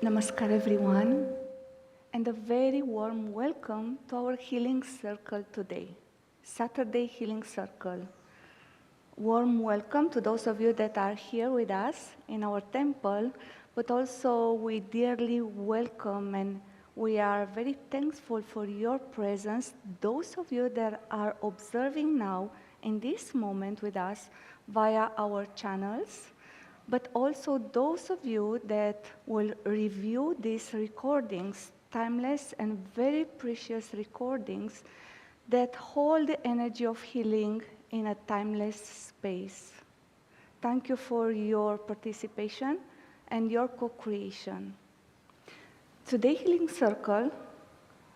Namaskar everyone, and a very warm welcome to our healing circle today, Saturday Healing Circle. Warm welcome to those of you that are here with us in our temple, but also we dearly welcome and we are very thankful for your presence, those of you that are observing now in this moment with us via our channels, but also those of you that will review these recordings, timeless and very precious recordings that hold the energy of healing in a timeless space. Thank you for your participation and your co-creation. Today's Healing Circle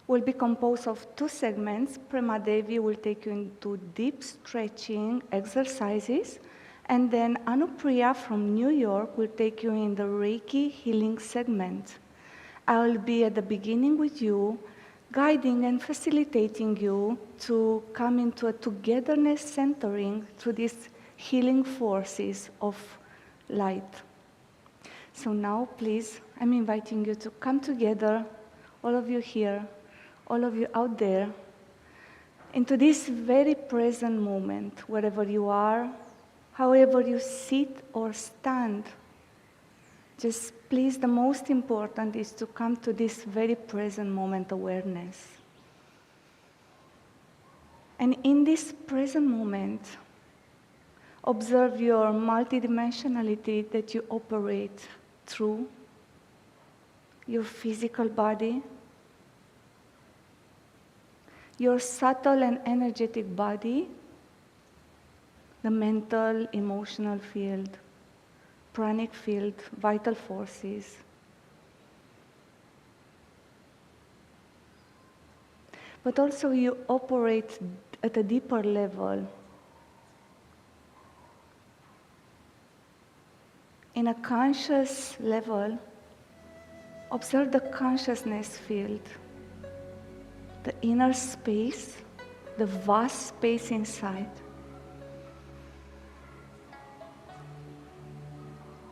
will be composed of two segments. Prema Devi will take you into deep stretching exercises, and then Anupriya from New York will take you in the Reiki healing segment. I will be at the beginning with you, guiding and facilitating you to come into a togetherness centering through these healing forces of light. So now, please, I'm inviting you to come together, all of you here, all of you out there, into this very present moment, wherever you are, however you sit or stand. Just please, the most important is to come to this very present moment awareness. And in this present moment, observe your multidimensionality that you operate through your physical body, your subtle and energetic body, the mental, emotional field, pranic field, vital forces. But also you operate at a deeper level, in a conscious level. Observe the consciousness field, the inner space, the vast space inside.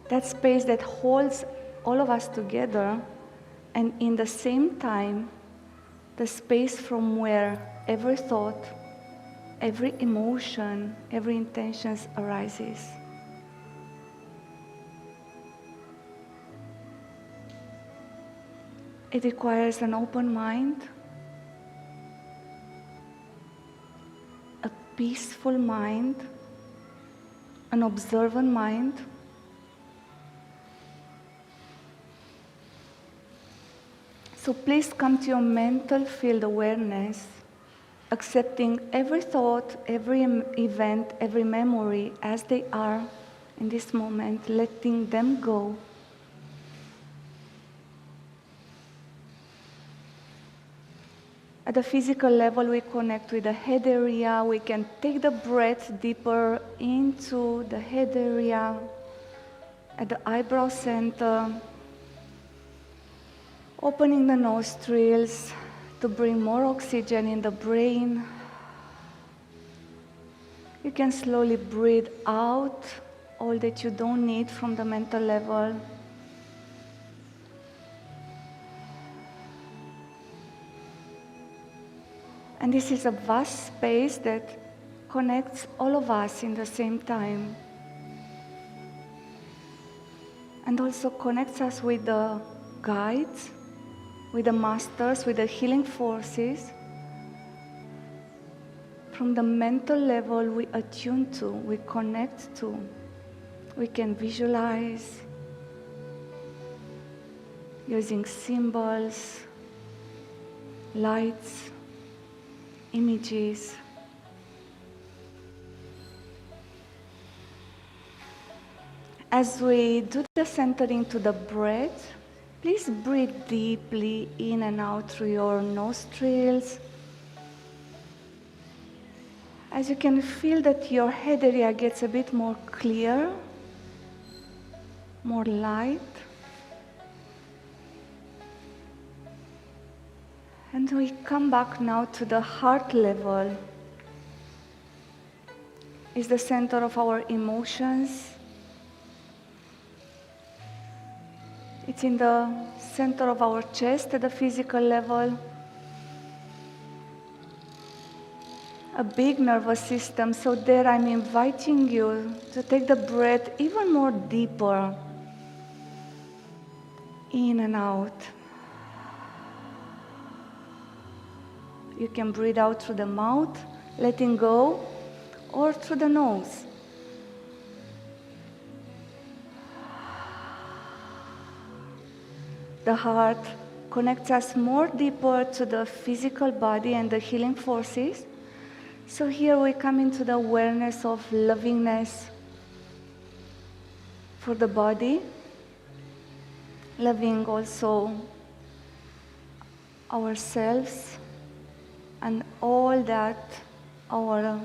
That space that holds all of us together, and in the same time, the space from where every thought, every emotion, every intention arises. It requires an open mind, a peaceful mind, an observant mind, so please come to your mental field awareness, accepting every thought, every event, every memory as they are in this moment, letting them go. At the physical level, we connect with the head area. We can take the breath deeper into the head area, at the eyebrow center, opening the nostrils to bring more oxygen in the brain. You can slowly breathe out all that you don't need from the mental level. And this is a vast space that connects all of us in the same time. And also connects us with the guides, with the masters, with the healing forces. From the mental level, we attune to, we connect to. We can visualize using symbols, lights, images. As we do the centering to the breath, please breathe deeply in and out through your nostrils. As you can feel that your head area gets a bit more clear, more light. And we come back now to the heart level. It's the center of our emotions. It's in the center of our chest at the physical level. A big nervous system. So there I'm inviting you to take the breath even more deeper. In and out. You can breathe out through the mouth, letting go, or through the nose. The heart connects us more deeper to the physical body and the healing forces. So here we come into the awareness of lovingness for the body, loving also ourselves and all that our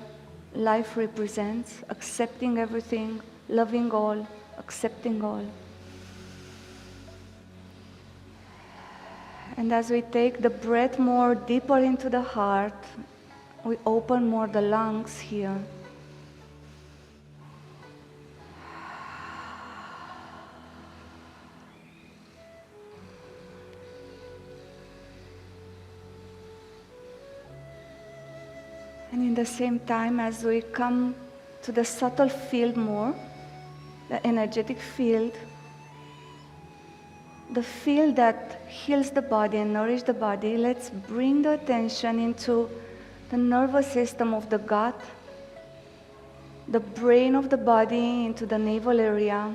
life represents, accepting everything, loving all, accepting all. And as we take the breath more deeper into the heart, we open more the lungs here. And in the same time, as we come to the subtle field more, the energetic field, the field that heals the body and nourishes the body, let's bring the attention into the nervous system of the gut, the brain of the body into the navel area.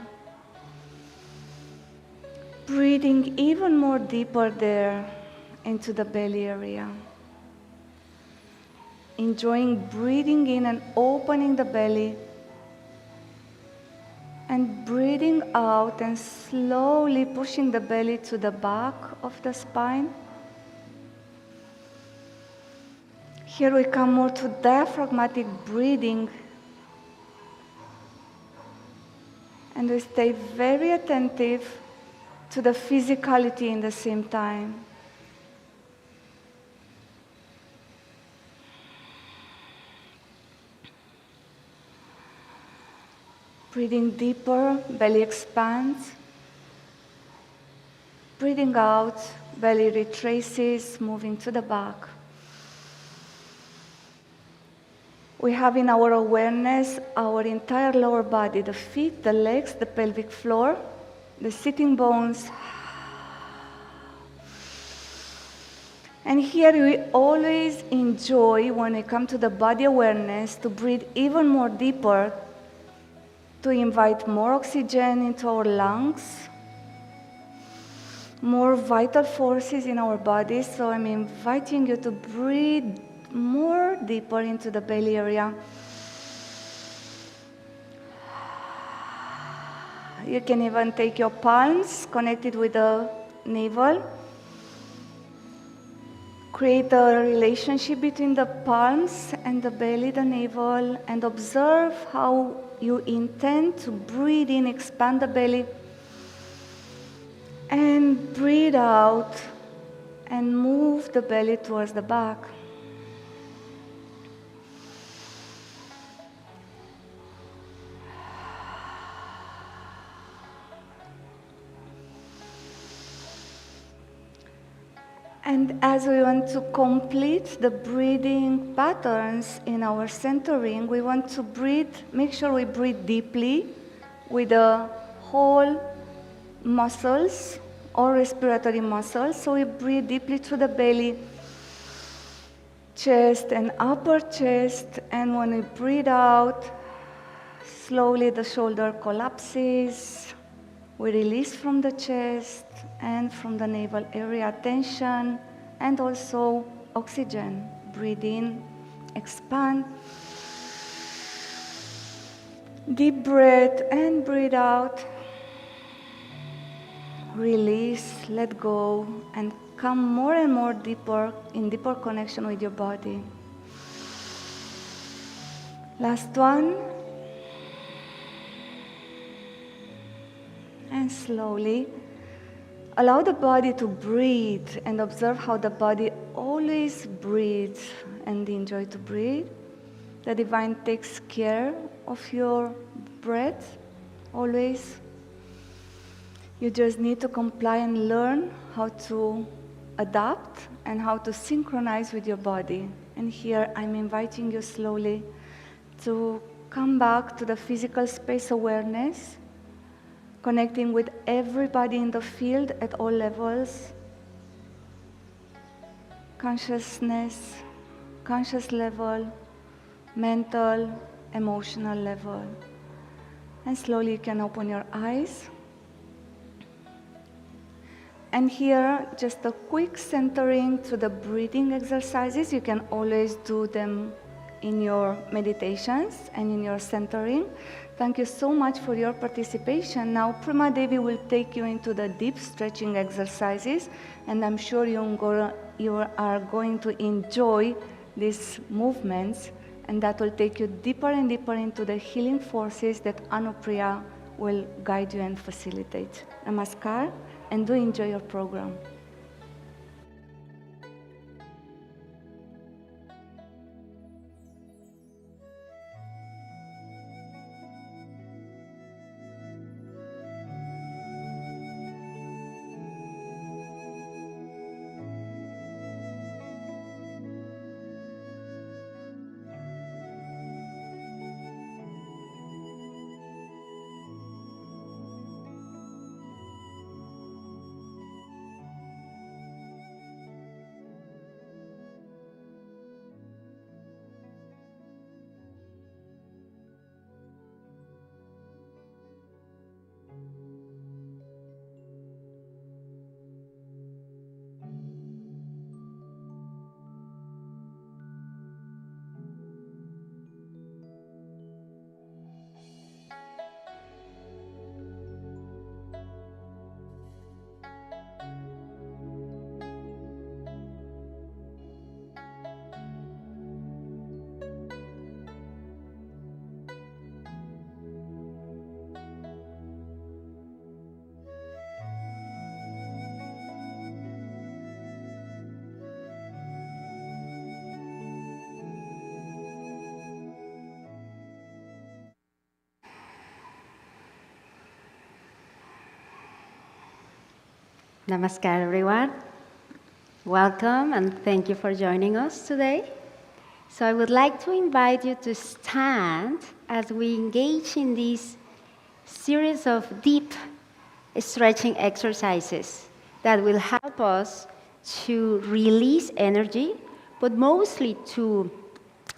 Breathing even more deeper there into the belly area. Enjoying breathing in and opening the belly. And breathing out and slowly pushing the belly to the back of the spine. Here we come more to diaphragmatic breathing. And we stay very attentive to the physicality in the same time. Breathing deeper, belly expands. Breathing out, belly retraces, moving to the back. We have in our awareness our entire lower body, the feet, the legs, the pelvic floor, the sitting bones. And here we always enjoy, when we come to the body awareness, to breathe even more deeper, to invite more oxygen into our lungs, more vital forces in our bodies. So I'm inviting you to breathe more deeper into the belly area. You can even take your palms connected with the navel. Create a relationship between the palms and the belly, the navel, and observe how you intend to breathe in, expand the belly, and breathe out and move the belly towards the back. And as we want to complete the breathing patterns in our centering, we want to breathe, make sure we breathe deeply with the whole muscles or respiratory muscles. So we breathe deeply through the belly, chest and upper chest. And when we breathe out, slowly the shoulder collapses. We release from the chest and from the navel area tension and also oxygen. Breathe in, expand. Deep breath and breathe out. Release, let go, and come more and more deeper, in deeper connection with your body. Last one. And slowly allow the body to breathe and observe how the body always breathes and enjoy to breathe. The divine takes care of your breath always. You just need to comply and learn how to adapt and how to synchronize with your body. And here I'm inviting you slowly to come back to the physical space awareness, connecting with everybody in the field at all levels. Consciousness, conscious level, mental, emotional level. And slowly you can open your eyes. And here, just a quick centering through the breathing exercises. You can always do them in your meditations and in your centering. Thank you so much for your participation. Now, Prima Devi will take you into the deep stretching exercises, and I'm sure you are going to enjoy these movements, and that will take you deeper and deeper into the healing forces that Anupriya will guide you and facilitate. Namaskar, and do enjoy your program. Namaskar, everyone. Welcome and thank you for joining us today. So I would like to invite you to stand as we engage in this series of deep stretching exercises that will help us to release energy, but mostly to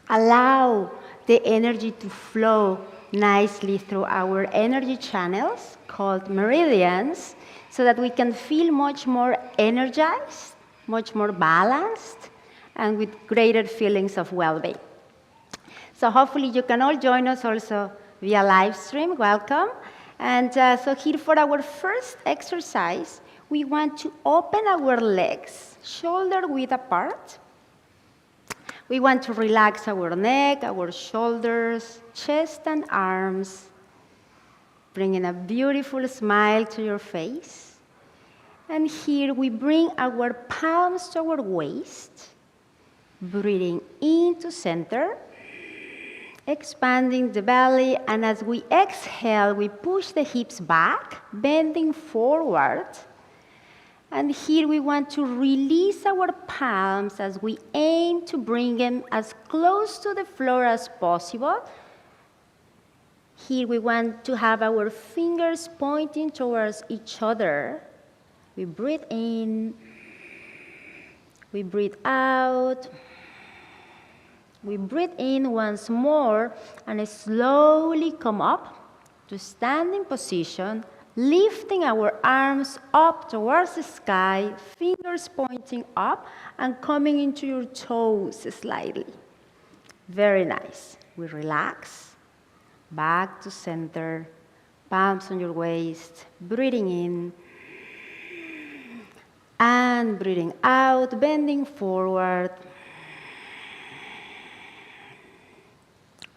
allow the energy to flow nicely through our energy channels called meridians, so that we can feel much more energized, much more balanced, and with greater feelings of well-being. So hopefully you can all join us also via live stream. Welcome. And so here for our first exercise, we want to open our legs, shoulder width apart. We want to relax our neck, our shoulders, chest and arms, bringing a beautiful smile to your face. And here we bring our palms to our waist, breathing into center, expanding the belly, and as we exhale, we push the hips back, bending forward. And here we want to release our palms as we aim to bring them as close to the floor as possible. Here we want to have our fingers pointing towards each other. We breathe in, we breathe out, we breathe in once more, and slowly come up to standing position, lifting our arms up towards the sky, fingers pointing up, and coming into your toes slightly. Very nice. We relax, back to center, palms on your waist, breathing in, and breathing out, bending forward,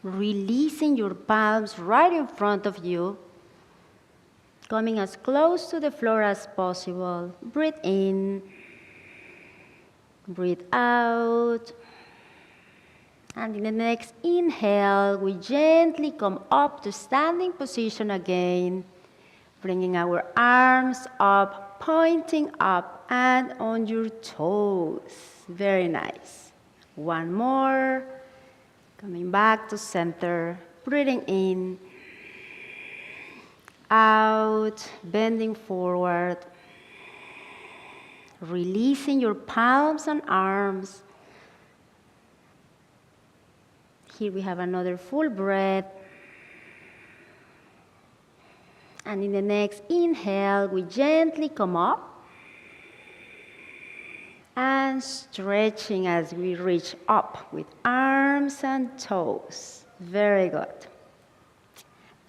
releasing your palms right in front of you, coming as close to the floor as possible. Breathe in, breathe out, and in the next inhale, we gently come up to standing position again, Bringing our arms up, pointing up and on your toes. Very nice. One more. Coming back to center. Breathing in, out, bending forward. Releasing your palms and arms. Here we have another full breath. And in the next inhale, we gently come up and stretching as we reach up with arms and toes. Very good.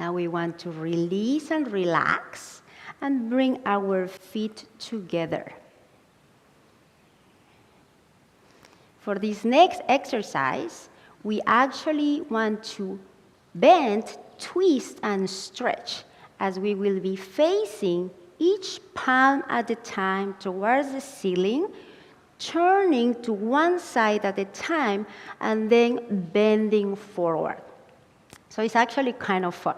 Now we want to release and relax and bring our feet together. For this next exercise, we actually want to bend, twist, and stretch as we will be facing each palm at a time towards the ceiling, turning to one side at a time, and then bending forward. So it's actually kind of fun.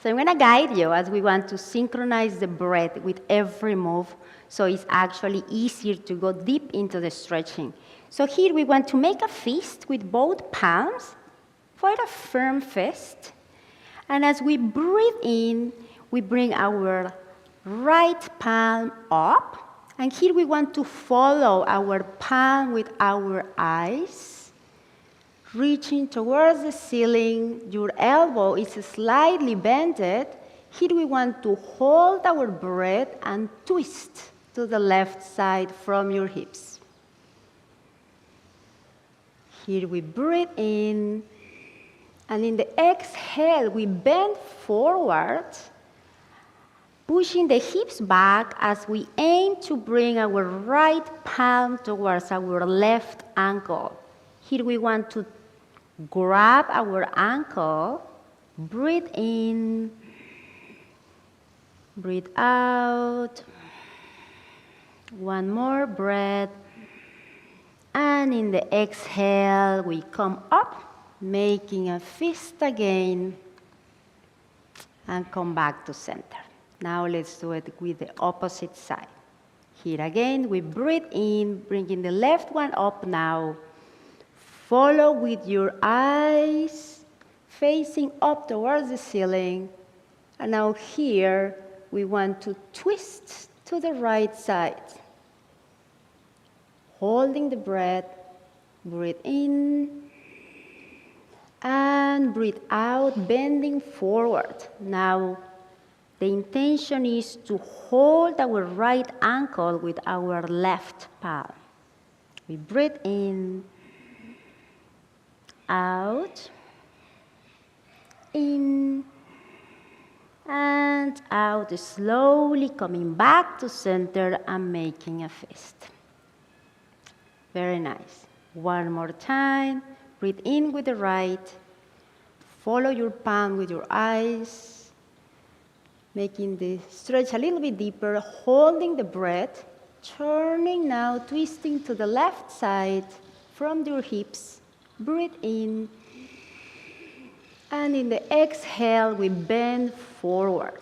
So I'm going to guide you as we want to synchronize the breath with every move, so it's actually easier to go deep into the stretching. So here we want to make a fist with both palms, quite a firm fist. And as we breathe in, we bring our right palm up. And here we want to follow our palm with our eyes, reaching towards the ceiling. Your elbow is slightly bended. Here we want to hold our breath and twist to the left side from your hips. Here we breathe in, and in the exhale, we bend forward, pushing the hips back as we aim to bring our right palm towards our left ankle. Here we want to grab our ankle, breathe in, breathe out. One more breath. And in the exhale, we come up, making a fist again, and come back to center. Now let's do it with the opposite side. Here again, we breathe in, bringing the left one up now. Follow with your eyes, facing up towards the ceiling. And now here, we want to twist to the right side. Holding the breath, breathe in, and breathe out, bending forward. Now, the intention is to hold our right ankle with our left palm. We breathe in, out, in, and out, slowly coming back to center and making a fist. Very nice. One more time. Breathe in with the right. Follow your palm with your eyes. Making the stretch a little bit deeper. Holding the breath. Turning now, twisting to the left side from your hips. Breathe in. And in the exhale, we bend forward.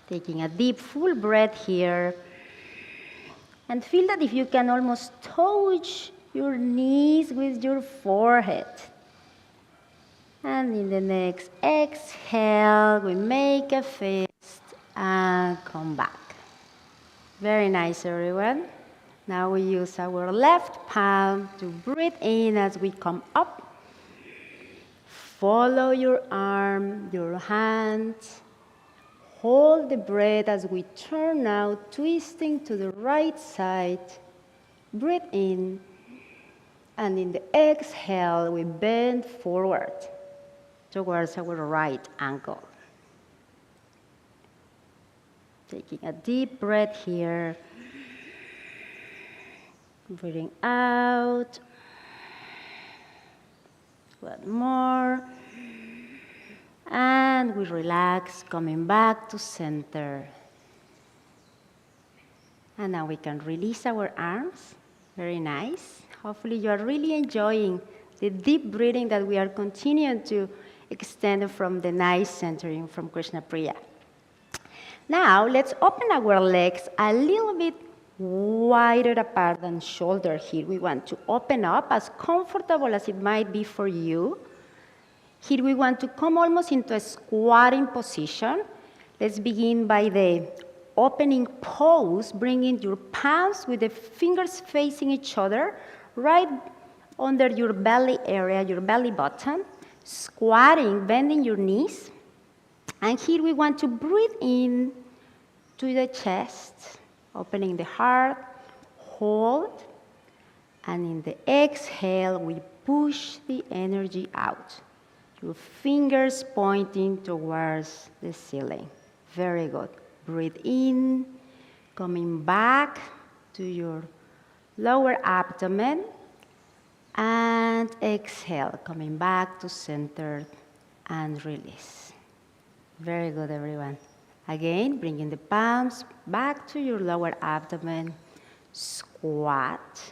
Taking a deep, full breath here. And feel that if you can almost touch your knees with your forehead. And in the next exhale, we make a fist and come back. Very nice, everyone. Now we use our left palm to breathe in as we come up. Follow your arm, your hand. Hold the breath as we turn now, twisting to the right side. Breathe in. And in the exhale, we bend forward towards our right ankle. Taking a deep breath here. Breathing out. One more. And we relax, coming back to center. And now we can release our arms. Very nice. Hopefully you are really enjoying the deep breathing that we are continuing to extended from the nice centering from Krishna Priya. Now, let's open our legs a little bit wider apart than shoulder here. We want to open up as comfortable as it might be for you. Here we want to come almost into a squatting position. Let's begin by the opening pose, bringing your palms with the fingers facing each other, right under your belly area, your belly button, squatting, bending your knees. And here we want to breathe in to the chest, opening the heart, hold, and in the exhale, we push the energy out. Your fingers pointing towards the ceiling. Very good. Breathe in, coming back to your lower abdomen, and exhale, coming back to center and release. Very good, everyone. Again, bringing the palms back to your lower abdomen, squat.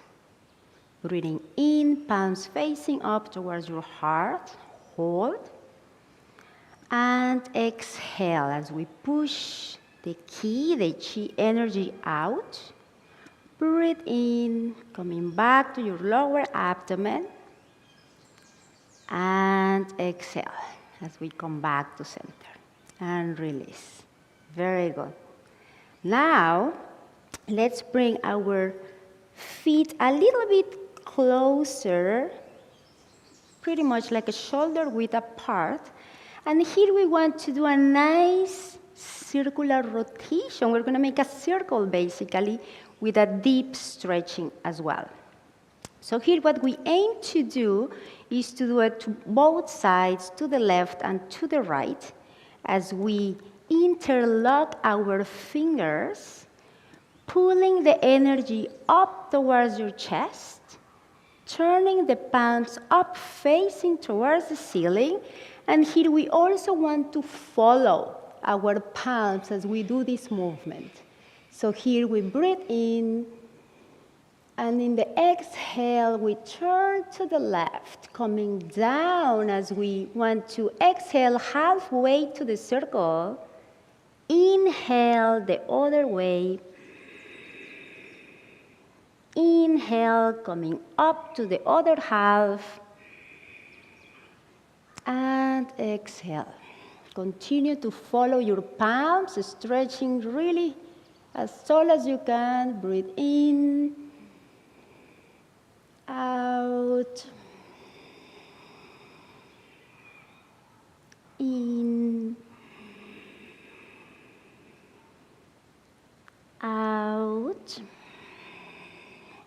Breathing in, palms facing up towards your heart, hold. And exhale as we push the ki, the chi energy out. Breathe in, coming back to your lower abdomen. And exhale as we come back to center. And release. Very good. Now, let's bring our feet a little bit closer, pretty much like a shoulder width apart. And here we want to do a nice circular rotation. We're going to make a circle, basically, with a deep stretching as well. So here what we aim to do is to do it to both sides, to the left and to the right, as we interlock our fingers, pulling the energy up towards your chest, turning the palms up facing towards the ceiling. And here we also want to follow our palms as we do this movement. So here we breathe in, and in the exhale, we turn to the left, coming down as we want to exhale halfway to the circle. Inhale the other way. Inhale, coming up to the other half. And exhale. Continue to follow your palms, stretching really as tall as you can. Breathe in, out, in, out.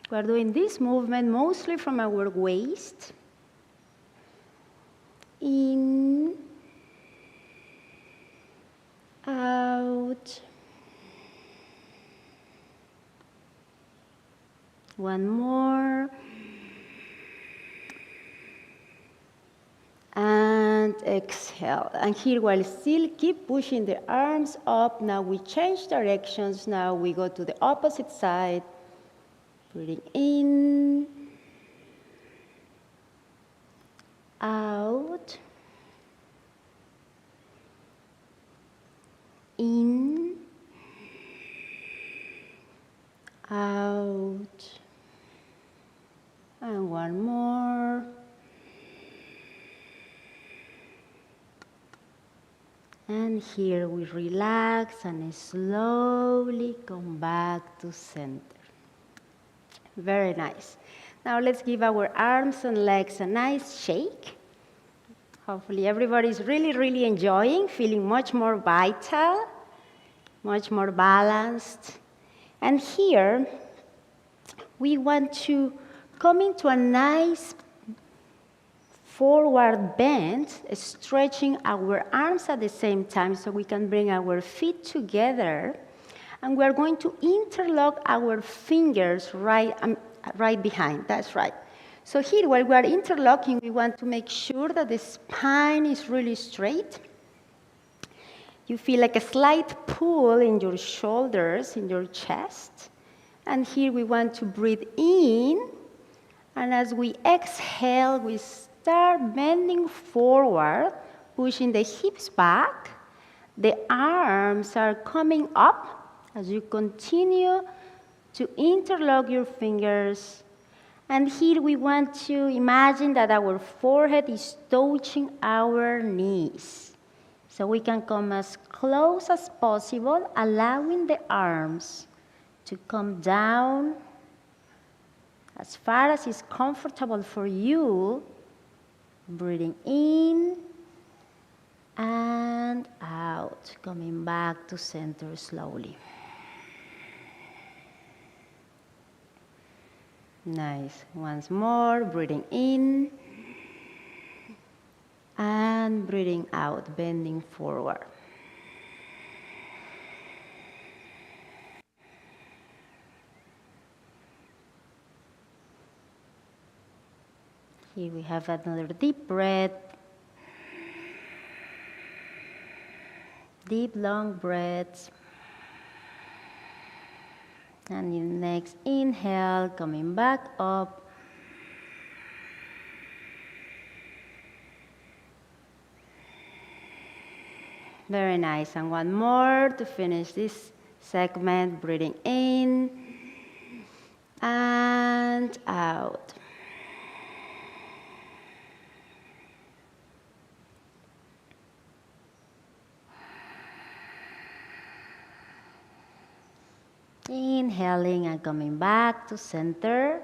We're doing this movement mostly from our waist. In, out. One more. And exhale. And here, while still keep pushing the arms up, now we change directions. Now we go to the opposite side. Breathing in, out, in, out, and one more. And here we relax and slowly come back to center. Very nice. Now let's give our arms and legs a nice shake. Hopefully everybody's really, really enjoying, feeling much more vital, much more balanced. And here, we want to come into a nice forward bend, stretching our arms at the same time so we can bring our feet together. And we're going to interlock our fingers right behind. That's right. So here, while we're interlocking, we want to make sure that the spine is really straight. You feel like a slight pull in your shoulders, in your chest. And here we want to breathe in. And as we exhale, we start bending forward, pushing the hips back. The arms are coming up as you continue to interlock your fingers. And here we want to imagine that our forehead is touching our knees. So we can come as close as possible, allowing the arms to come down as far as is comfortable for you. Breathing in and out, coming back to center slowly. Nice. Once more, breathing in and breathing out, bending forward. Here we have another deep breath. Deep, long breaths. And in the next inhale, coming back up. Very nice. And one more to finish this segment. Breathing in and out. Inhaling and coming back to center.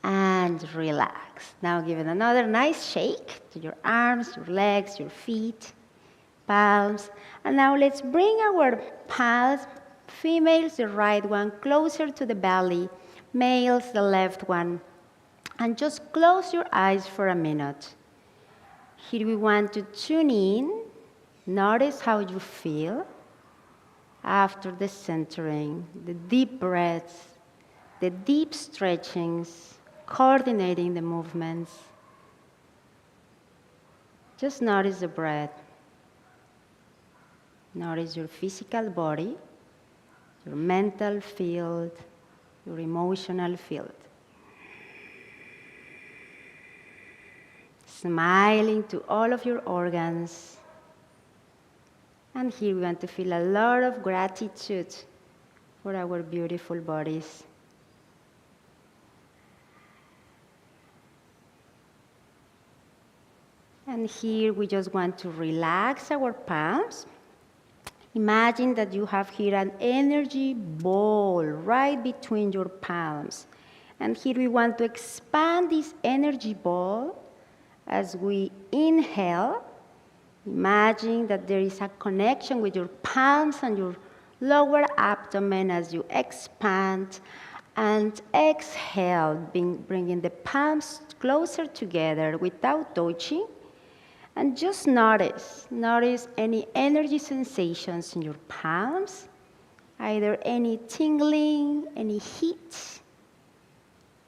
And relax. Now give it another nice shake to your arms, your legs, your feet, palms. And now let's bring our palms, females, the right one, closer to the belly, males, the left one. And just close your eyes for a minute. Here we want to tune in. Notice how you feel after the centering, the deep breaths, the deep stretchings, coordinating the movements. Just notice the breath. Notice your physical body, your mental field, your emotional field. Smiling to all of your organs. And here we want to feel a lot of gratitude for our beautiful bodies. And here we just want to relax our palms. Imagine that you have here an energy ball right between your palms. And here we want to expand this energy ball as we inhale. Imagine that there is a connection with your palms and your lower abdomen as you expand. And exhale, bringing the palms closer together without touching. And just notice any energy sensations in your palms, either any tingling, any heat,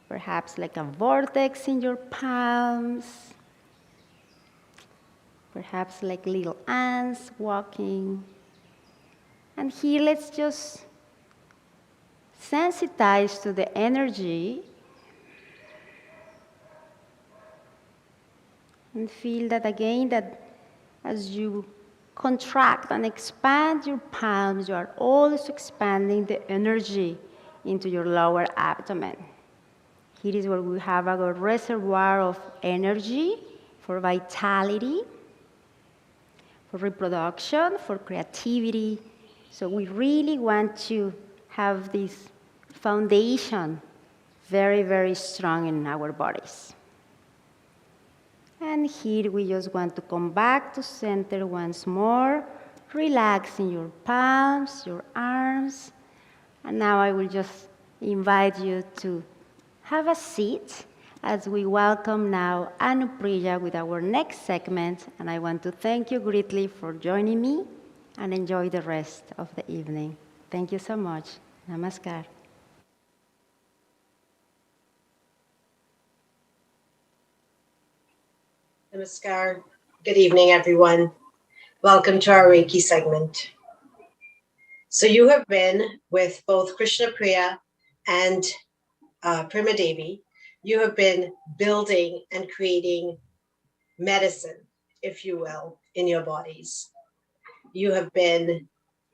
perhaps like a vortex in your palms, perhaps like little ants walking. And here let's just sensitize to the energy and feel that again, that as you contract and expand your palms, you are also expanding the energy into your lower abdomen. Here is where we have our reservoir of energy for vitality, for reproduction, for creativity. So we really want to have this foundation very, very strong in our bodies. And here we just want to come back to center once more, relaxing your palms, your arms. And now I will just invite you to have a seat as we welcome now Anupriya with our next segment. And I want to thank you greatly for joining me and enjoy the rest of the evening. Thank you so much. Namaskar. Namaskar. Good evening, everyone. Welcome to our Reiki segment. So you have been with both Krishna Priya and Prima Devi. You have been building and creating medicine, if you will, in your bodies. You have been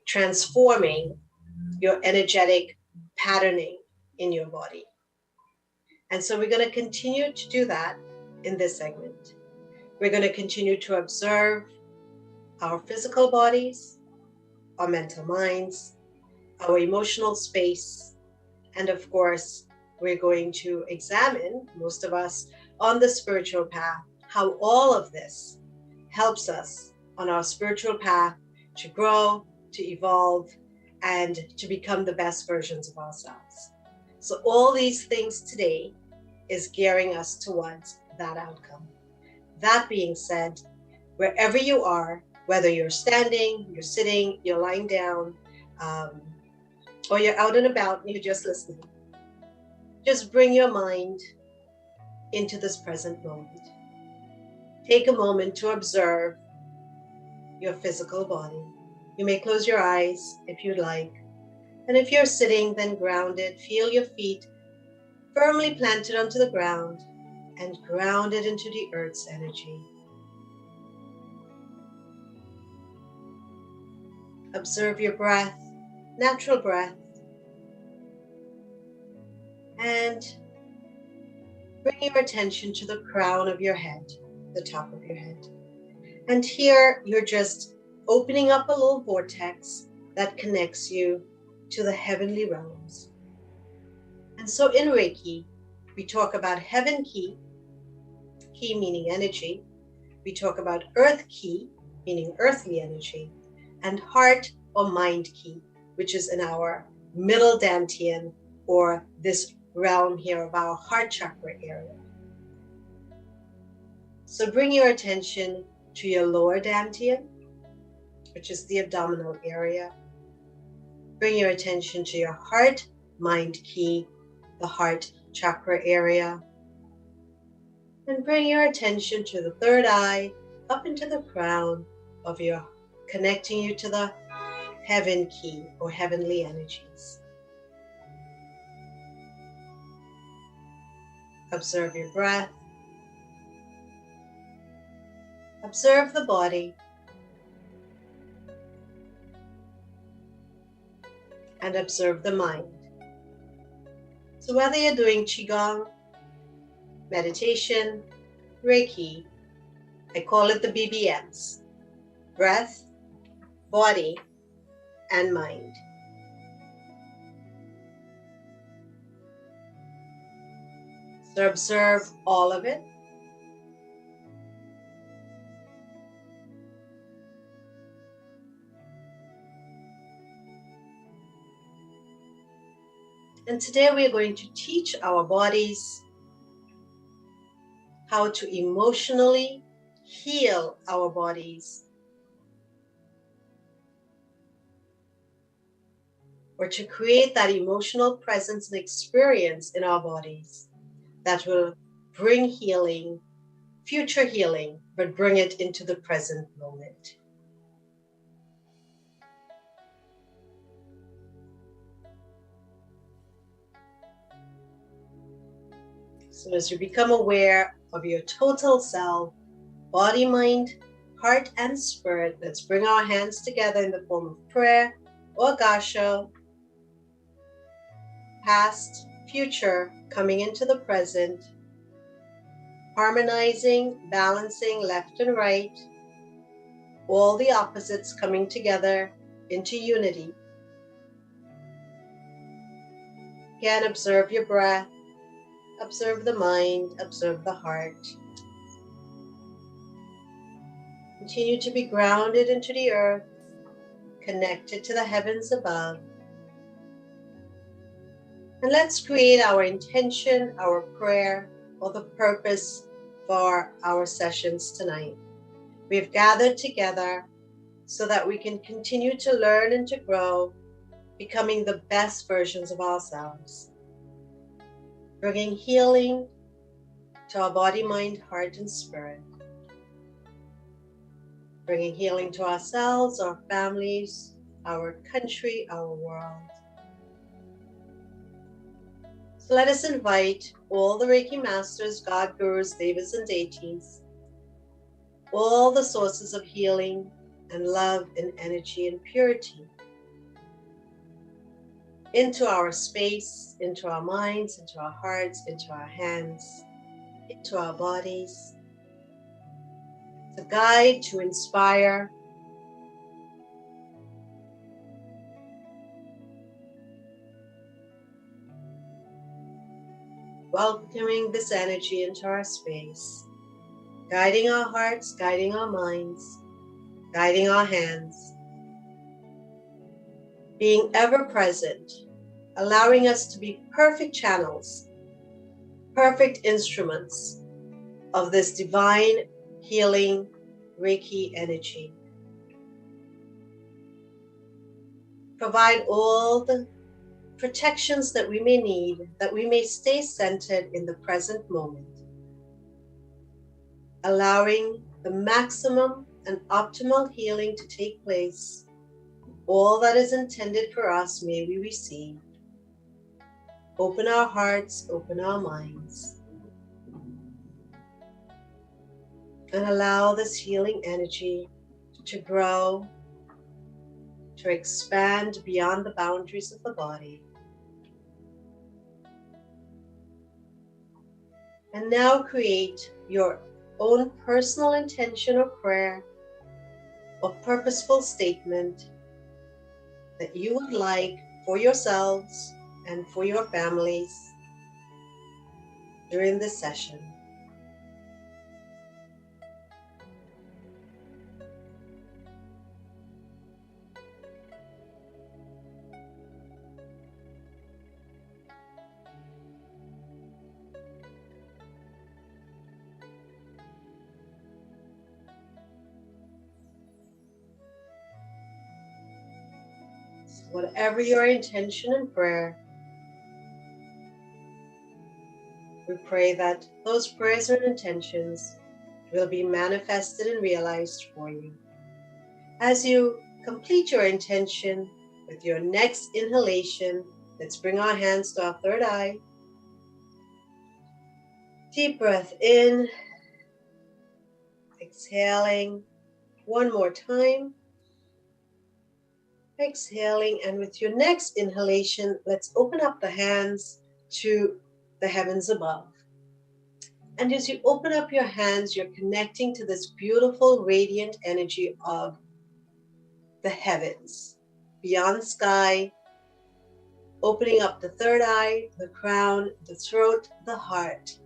transforming your energetic patterning in your body. And so we're going to continue to do that in this segment. We're going to continue to observe our physical bodies, our mental minds, our emotional space, and of course, we're going to examine, most of us on the spiritual path, how all of this helps us on our spiritual path to grow, to evolve, and to become the best versions of ourselves. So all these things today is gearing us towards that outcome. That being said, wherever you are, whether you're standing, you're sitting, you're lying down, or you're out and about and you're just listening, just bring your mind into this present moment. Take a moment to observe your physical body. You may close your eyes if you'd like. And if you're sitting, then grounded, feel your feet firmly planted onto the ground and grounded into the earth's energy. Observe your breath, natural breath, and bring your attention to the crown of your head, the top of your head. And here you're just opening up a little vortex that connects you to the heavenly realms. And so in Reiki, we talk about heaven ki, ki meaning energy. We talk about earth ki, meaning earthly energy, and heart or mind ki, which is in our middle dantian, or this realm here of our heart chakra area. So bring your attention to your lower dantian, which is the abdominal area. Bring your attention to your heart, mind ki, the heart chakra area. And bring your attention to the third eye, up into the crown of your, connecting you to the heaven ki, or heavenly energies. Observe your breath. Observe the body. And observe the mind. So whether you're doing Qigong, meditation, Reiki, I call it the BBMs, breath, body, and mind. So observe all of it. And today we are going to teach our bodies how to emotionally heal our bodies, or to create that emotional presence and experience in our bodies that will bring healing, future healing, but bring it into the present moment. So as you become aware of your total self, body, mind, heart, and spirit, let's bring our hands together in the form of prayer or gasho, past, future, coming into the present, harmonizing, balancing left and right, all the opposites coming together into unity. Again, observe your breath, observe the mind, observe the heart. Continue to be grounded into the earth, connected to the heavens above. And let's create our intention, our prayer, or the purpose for our sessions tonight. We've gathered together so that we can continue to learn and to grow, becoming the best versions of ourselves, bringing healing to our body, mind, heart, and spirit, bringing healing to ourselves, our families, our country, our world. So let us invite all the Reiki masters, God gurus, devas, and deities all the sources of healing and love and energy and purity into our space, into our minds, into our hearts, into our hands, into our bodies, to guide, to inspire, welcoming this energy into our space, guiding our hearts, guiding our minds, guiding our hands, being ever present, allowing us to be perfect channels, perfect instruments of this divine healing Reiki energy. Provide all the protections that we may need, that we may stay centered in the present moment, allowing the maximum and optimal healing to take place. All that is intended for us may we receive. Open our hearts, open our minds, and allow this healing energy to grow, to expand beyond the boundaries of the body. And now create your own personal intention or prayer or purposeful statement that you would like for yourselves and for your families during this session. So whatever your intention and prayer, we pray that those prayers and intentions will be manifested and realized for you. As you complete your intention with your next inhalation, let's bring our hands to our third eye. Deep breath in, exhaling one more time. Exhaling, and with your next inhalation, let's open up the hands to the heavens above. And as you open up your hands, you're connecting to this beautiful, radiant energy of the heavens, beyond sky, opening up the third eye, the crown, the throat, the heart,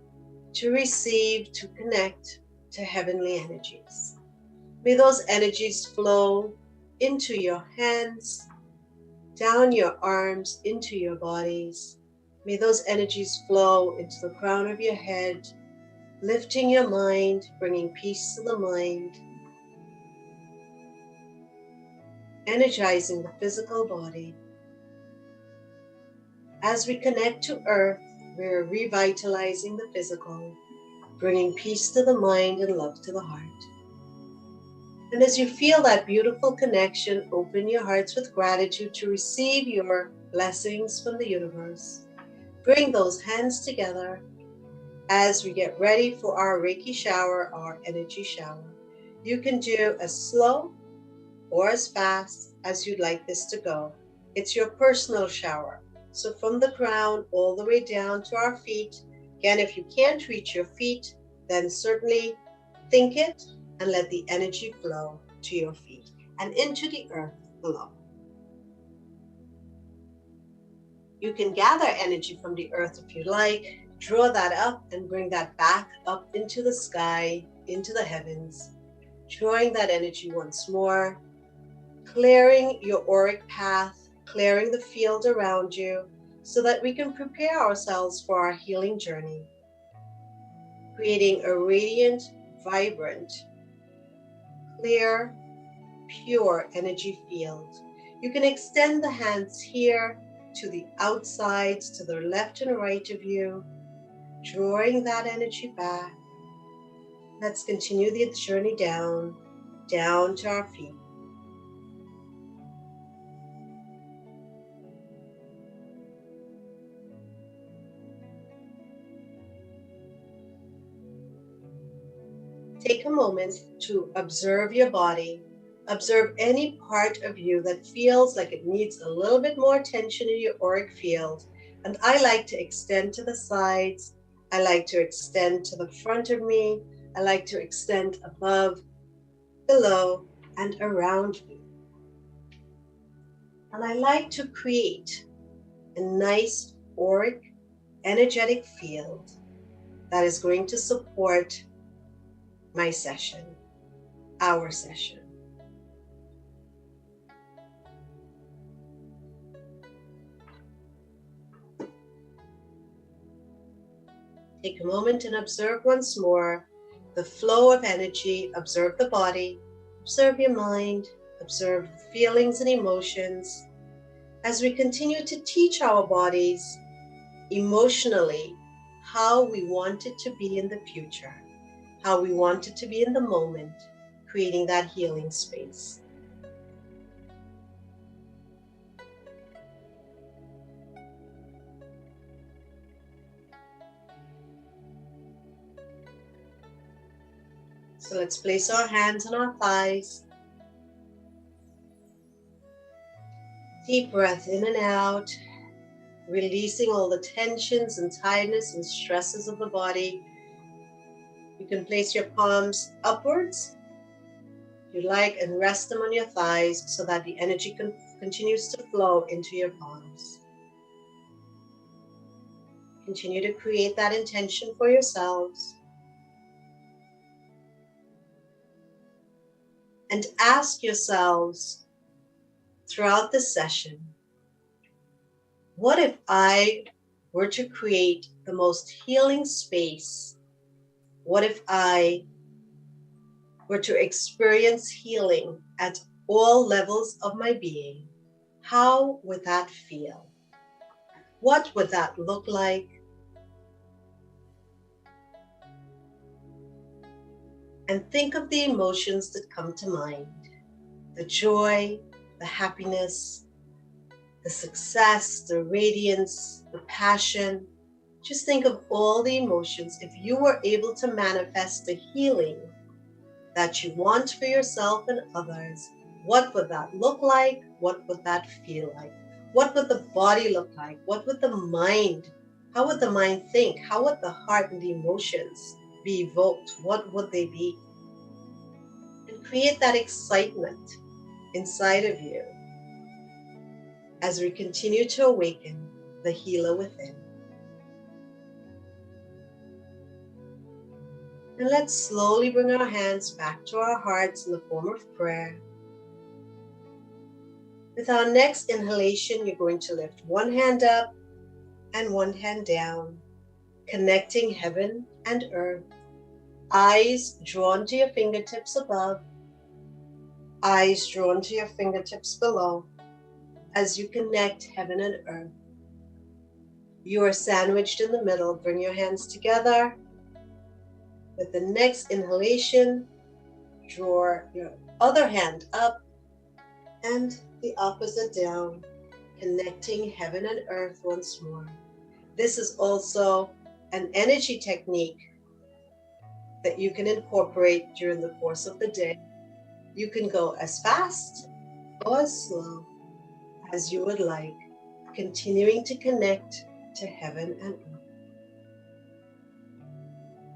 to receive, to connect to heavenly energies. May those energies flow into your hands, down your arms, into your bodies. May those energies flow into the crown of your head, lifting your mind, bringing peace to the mind, energizing the physical body. As we connect to earth, we're revitalizing the physical, bringing peace to the mind and love to the heart. And as you feel that beautiful connection, open your hearts with gratitude to receive your blessings from the universe. Bring those hands together as we get ready for our Reiki shower, our energy shower. You can do as slow or as fast as you'd like this to go. It's your personal shower. So from the crown all the way down to our feet. Again, if you can't reach your feet, then certainly think it and let the energy flow to your feet and into the earth below. You can gather energy from the earth if you like, draw that up and bring that back up into the sky, into the heavens, drawing that energy once more, clearing your auric path, clearing the field around you so that we can prepare ourselves for our healing journey, creating a radiant, vibrant, clear, pure energy field. You can extend the hands here to the outsides, to the left and right of you, drawing that energy back. Let's continue the journey down to our feet. Take a moment to observe your body. Observe any part of you that feels like it needs a little bit more attention in your auric field. And I like to extend to the sides. I like to extend to the front of me. I like to extend above, below, and around me. And I like to create a nice auric energetic field that is going to support my session, our session. Take a moment and observe once more the flow of energy. Observe the body, observe your mind, observe the feelings and emotions as we continue to teach our bodies emotionally how we want it to be in the future, how we want it to be in the moment, creating that healing space. So let's place our hands on our thighs. Deep breath in and out, releasing all the tensions and tiredness and stresses of the body. You can place your palms upwards, if you like, and rest them on your thighs so that the energy continues to flow into your palms. Continue to create that intention for yourselves. And ask yourselves throughout the session, what if I were to create the most healing space? What if I were to experience healing at all levels of my being? How would that feel? What would that look like? And think of the emotions that come to mind. The joy, the happiness, the success, the radiance, the passion. Just think of all the emotions. If you were able to manifest the healing that you want for yourself and others, what would that look like? What would that feel like? What would the body look like? What would the mind, how would the mind think? How would the heart and the emotions be evoked? What would they be? And create that excitement inside of you as we continue to awaken the healer within. And let's slowly bring our hands back to our hearts in the form of prayer. With our next inhalation, you're going to lift one hand up and one hand down, connecting heaven and earth. Eyes drawn to your fingertips above, eyes drawn to your fingertips below, as you connect heaven and earth. You are sandwiched in the middle. Bring your hands together. With the next inhalation, draw your other hand up and the opposite down, connecting heaven and earth once more. This is also an energy technique that you can incorporate during the course of the day. You can go as fast or as slow as you would like, continuing to connect to heaven and earth.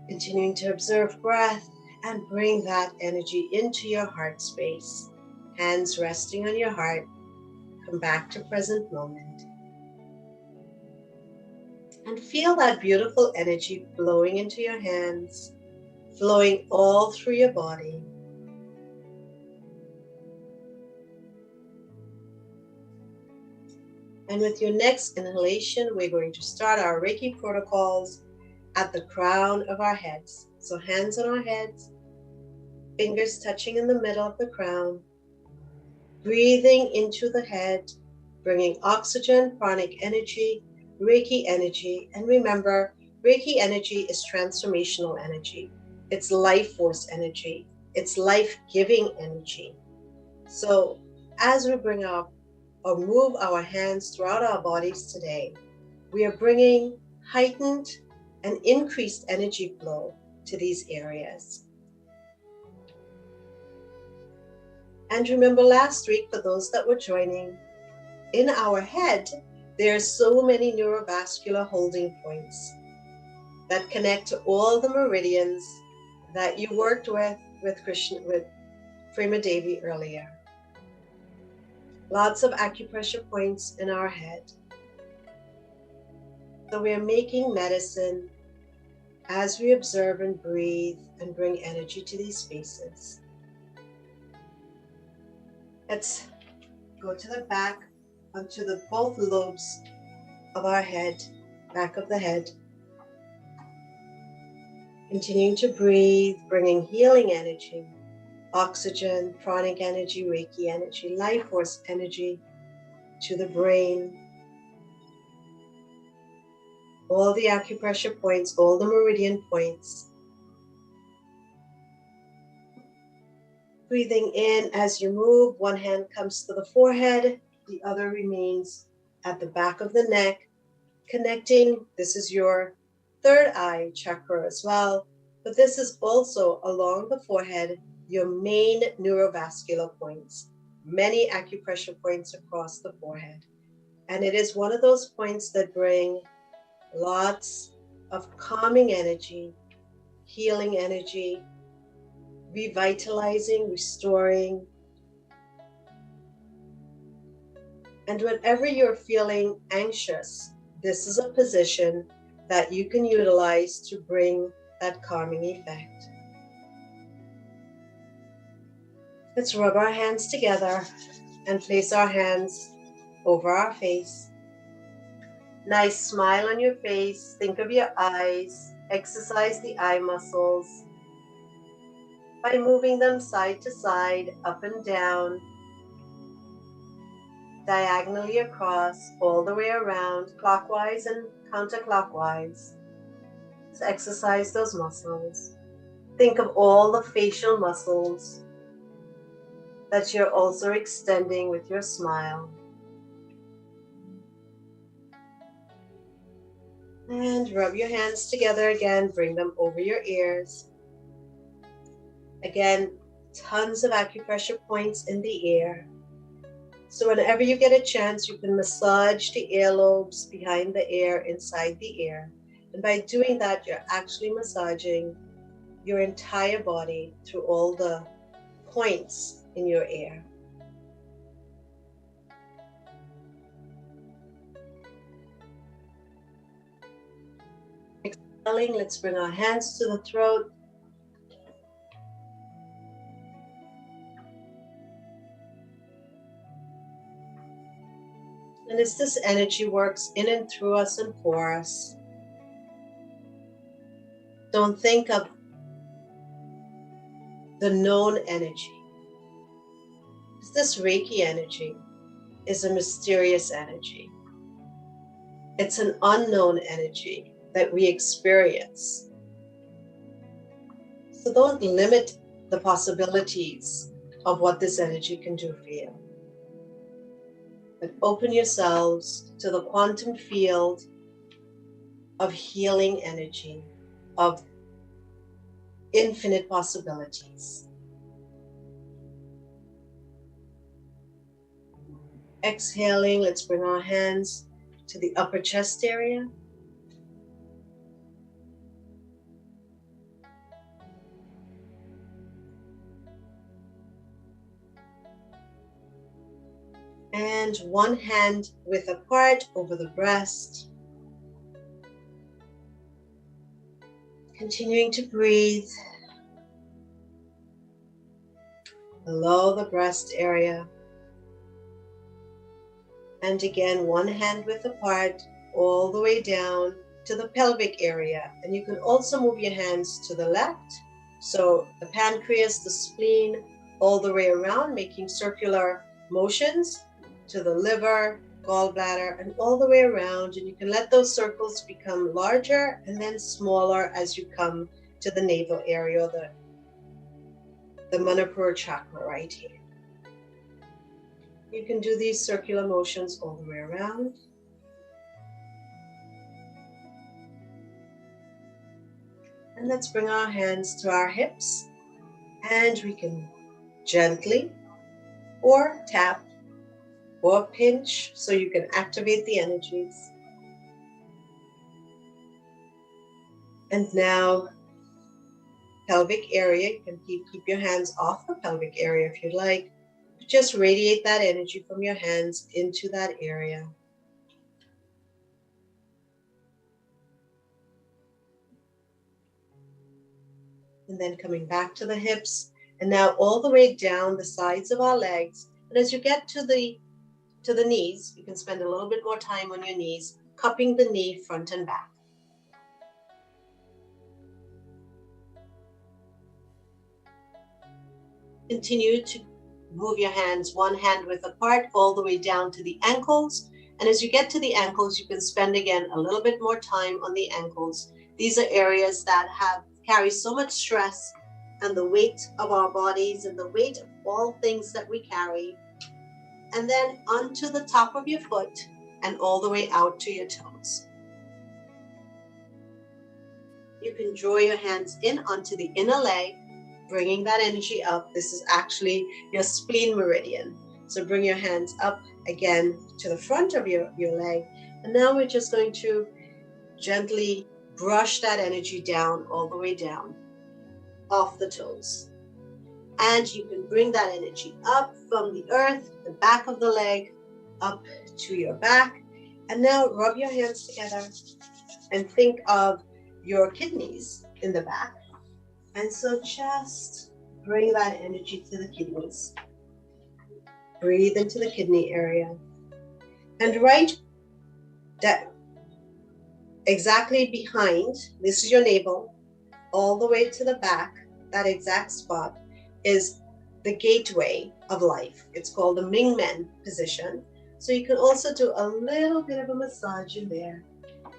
Continuing to observe breath and bring that energy into your heart space. Hands resting on your heart. Come back to present moment. And feel that beautiful energy flowing into your hands, flowing all through your body. And with your next inhalation, we're going to start our Reiki protocols at the crown of our heads. So hands on our heads, fingers touching in the middle of the crown, breathing into the head, bringing oxygen, pranic energy, Reiki energy. And remember, Reiki energy is transformational energy. It's life force energy. It's life-giving energy. So as we bring up or move our hands throughout our bodies today, we are bringing heightened and increased energy flow to these areas. And remember last week, for those that were joining, in our head, there are so many neurovascular holding points that connect to all the meridians that you worked with Prema Devi earlier. Lots of acupressure points in our head. So we are making medicine as we observe and breathe and bring energy to these spaces. Let's go to the back, onto the both lobes of our head, back of the head. Continuing to breathe, bringing healing energy, oxygen, pranic energy, Reiki energy, life force energy to the brain. All the acupressure points, all the meridian points. Breathing in as you move, one hand comes to the forehead, the other remains at the back of the neck, connecting. This is your third eye chakra as well, but this is also along the forehead, your main neurovascular points, many acupressure points across the forehead. And it is one of those points that bring lots of calming energy, healing energy, revitalizing, restoring. And whenever you're feeling anxious, this is a position that you can utilize to bring that calming effect. Let's rub our hands together and place our hands over our face. Nice smile on your face. Think of your eyes. Exercise the eye muscles by moving them side to side, up and down, diagonally across, all the way around, clockwise and counterclockwise. So exercise those muscles. Think of all the facial muscles that you're also extending with your smile. And rub your hands together again, bring them over your ears. Again, tons of acupressure points in the ear. So whenever you get a chance, you can massage the earlobes behind the ear, inside the ear. And by doing that, you're actually massaging your entire body through all the points in your ear. Exhaling, let's bring our hands to the throat. And as this energy works in and through us and for us, don't think of the known energy. This Reiki energy is a mysterious energy. It's an unknown energy that we experience. So don't limit the possibilities of what this energy can do for you. But open yourselves to the quantum field of healing energy, of infinite possibilities. Exhaling, let's bring our hands to the upper chest area. And one hand width apart over the breast. Continuing to breathe below the breast area. And again, one hand width apart all the way down to the pelvic area. And you can also move your hands to the left. So the pancreas, the spleen, all the way around, making circular motions to the liver, gallbladder, and all the way around. And you can let those circles become larger and then smaller as you come to the navel area, or the Manipura chakra right here. You can do these circular motions all the way around. And let's bring our hands to our hips, and we can gently or tap or pinch so you can activate the energies. And now, pelvic area, you can keep your hands off the pelvic area if you'd like. Just radiate that energy from your hands into that area. And then coming back to the hips, and now all the way down the sides of our legs. And as you get to the knees, you can spend a little bit more time on your knees, cupping the knee front and back. Continue to move your hands one hand width apart all the way down to the ankles. And as you get to the ankles, you can spend again a little bit more time on the ankles. These are areas that carry so much stress and the weight of our bodies and the weight of all things that we carry. And then onto the top of your foot and all the way out to your toes. You can draw your hands in onto the inner leg, bringing that energy up. This is actually your spleen meridian. So bring your hands up again to the front of your leg. And now we're just going to gently brush that energy down, all the way down, off the toes. And you can bring that energy up from the earth, the back of the leg, up to your back. And now rub your hands together and think of your kidneys in the back. And so just bring that energy to the kidneys. Breathe into the kidney area. And right exactly behind, this is your navel, all the way to the back, that exact spot is the gateway of life. It's called the Mingmen position. So you can also do a little bit of a massage in there.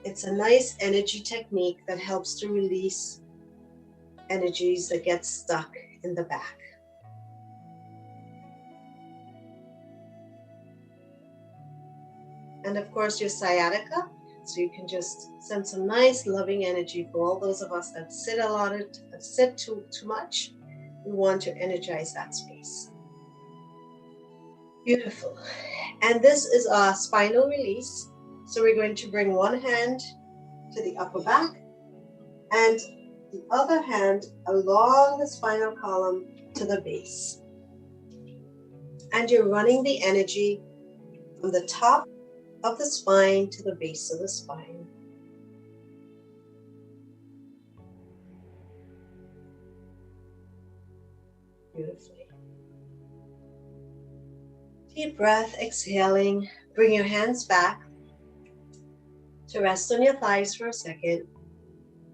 It's a nice energy technique that helps to release energies that get stuck in the back. And of course your sciatica, so you can just send some nice loving energy for all those of us that sit too much. We want to energize that space. Beautiful. And this is our spinal release. So we're going to bring one hand to the upper back and the other hand along the spinal column to the base. And you're running the energy from the top of the spine to the base of the spine. Beautifully. Deep breath, exhaling. Bring your hands back to rest on your thighs for a second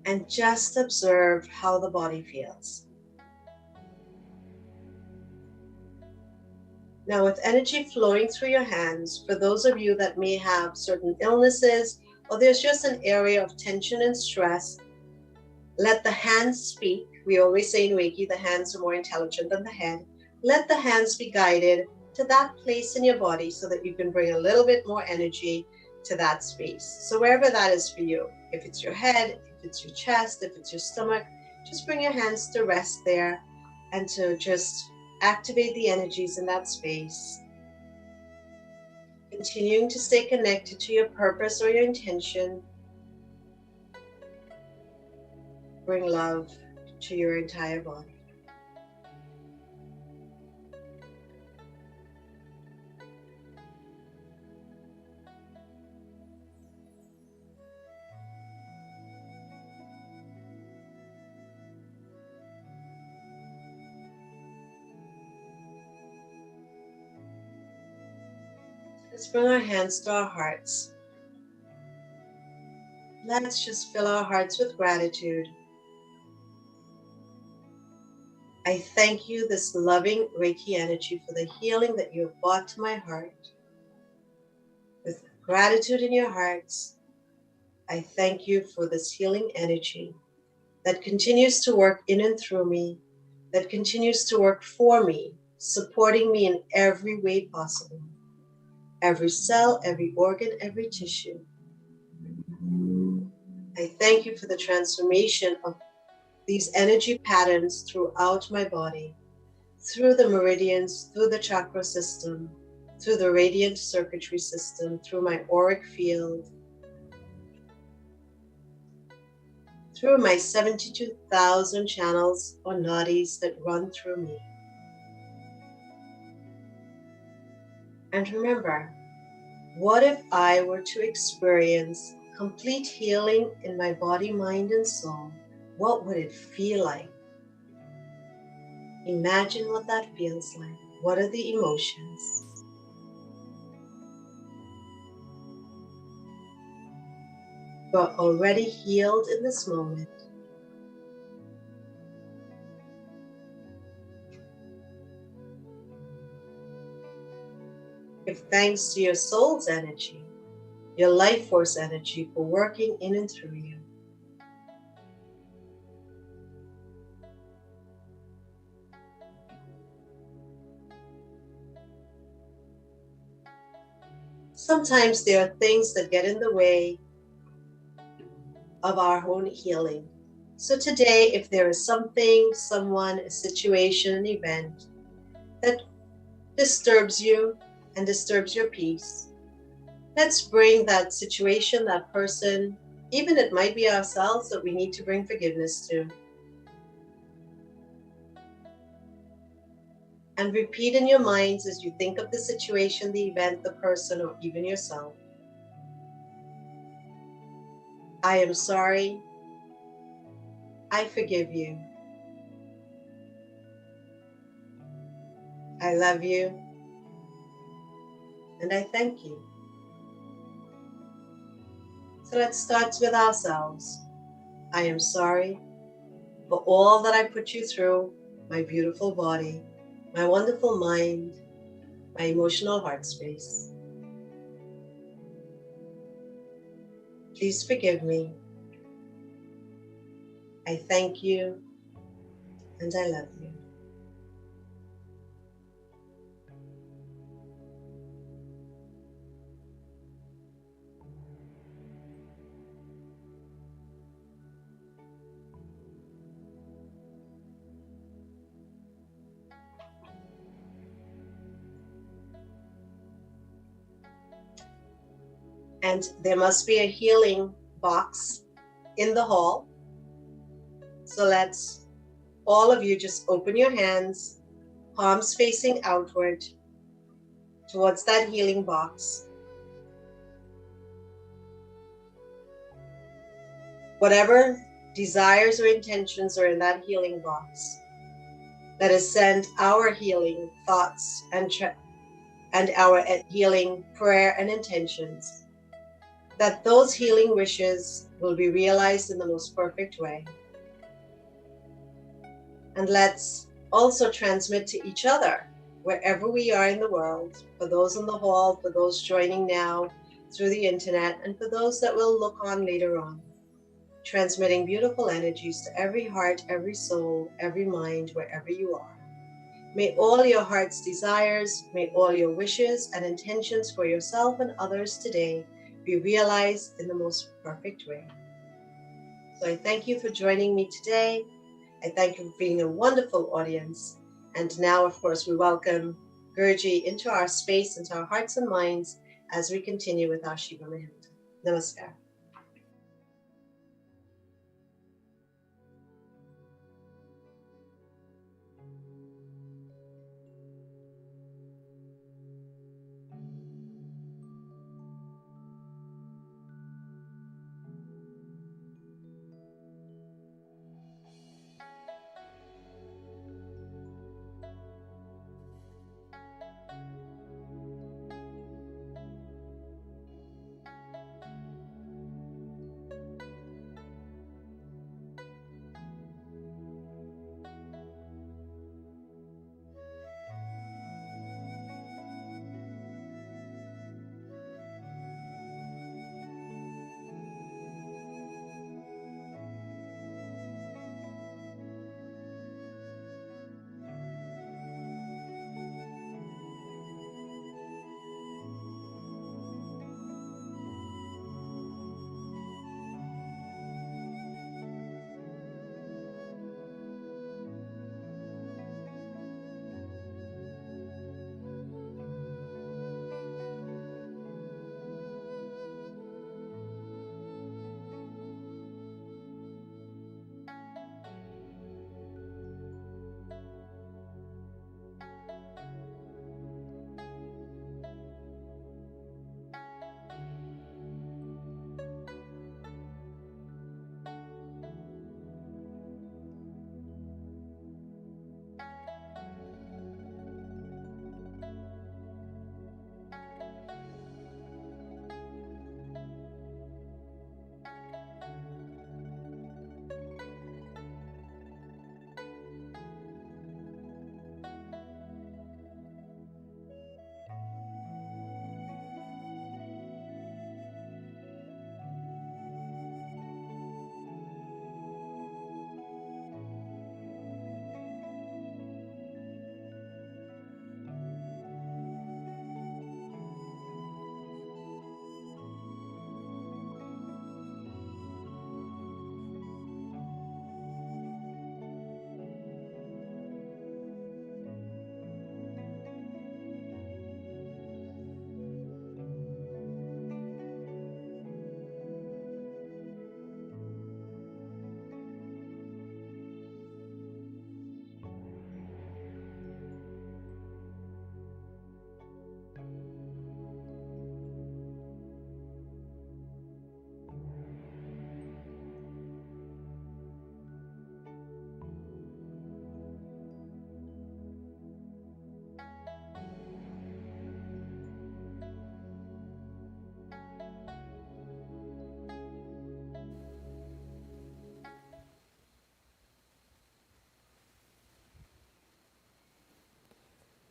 and just observe how the body feels. Now, with energy flowing through your hands, for those of you that may have certain illnesses or there's just an area of tension and stress, let the hands speak. We always say in Reiki, the hands are more intelligent than the head. Let the hands be guided to that place in your body so that you can bring a little bit more energy to that space. So wherever that is for you, if it's your head, if it's your chest, if it's your stomach, just bring your hands to rest there and to just activate the energies in that space. Continuing to stay connected to your purpose or your intention. Bring love to your entire body. Let's bring our hands to our hearts. Let's just fill our hearts with gratitude. I thank you, this loving Reiki energy, for the healing that you have brought to my heart. With gratitude in your hearts, I thank you for this healing energy that continues to work in and through me, that continues to work for me, supporting me in every way possible. Every cell, every organ, every tissue. I thank you for the transformation of these energy patterns throughout my body. through the meridians, through the chakra system, through the radiant circuitry system, through my auric field, through my 72,000 channels or nadis that run through me. And remember, what if I were to experience complete healing in my body, mind, and soul? What would it feel like? Imagine what that feels like. What are the emotions? You're already healed in this moment. Give thanks to your soul's energy, your life force energy for working in and through you. Sometimes there are things that get in the way of our own healing. So today, if there is something, someone, a situation, an event that disturbs you and disturbs your peace, let's bring that situation, that person, even it might be ourselves that we need to bring forgiveness to. And repeat in your minds as you think of the situation, the event, the person, or even yourself. I am sorry. I forgive you. I love you. And I thank you. So let's start with ourselves. I am sorry for all that I put you through, my beautiful body, my wonderful mind, my emotional heart space. Please forgive me. I thank you and I love you. And there must be a healing box in the hall. So let's, all of you, just open your hands, palms facing outward towards that healing box. Whatever desires or intentions are in that healing box, let us send our healing thoughts and our healing prayer and intentions, that those healing wishes will be realized in the most perfect way. And let's also transmit to each other, wherever we are in the world, for those in the hall, for those joining now through the internet, and for those that will look on later on, transmitting beautiful energies to every heart, every soul, every mind, wherever you are. May all your heart's desires, may all your wishes and intentions for yourself and others today be realized in the most perfect way. So I thank you for joining me today. I thank you for being a wonderful audience. And now, of course, we welcome Gurji into our space, into our hearts and minds, as we continue with our Shiva Mahimnah. Namaskar.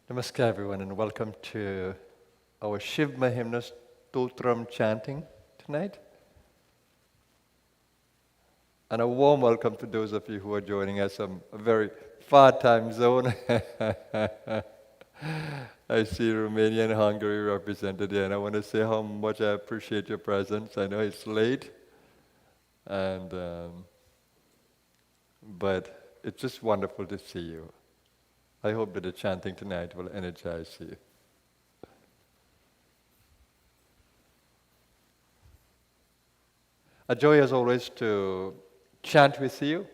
Namaskar everyone and welcome to our Shiv Mahimna Stotram chanting tonight. And a warm welcome to those of you who are joining us from a very far time zone. I see Romania and Hungary represented here, and I want to say how much I appreciate your presence. I know it's late, and but it's just wonderful to see you. I hope that the chanting tonight will energize you. A joy as always to chant with you.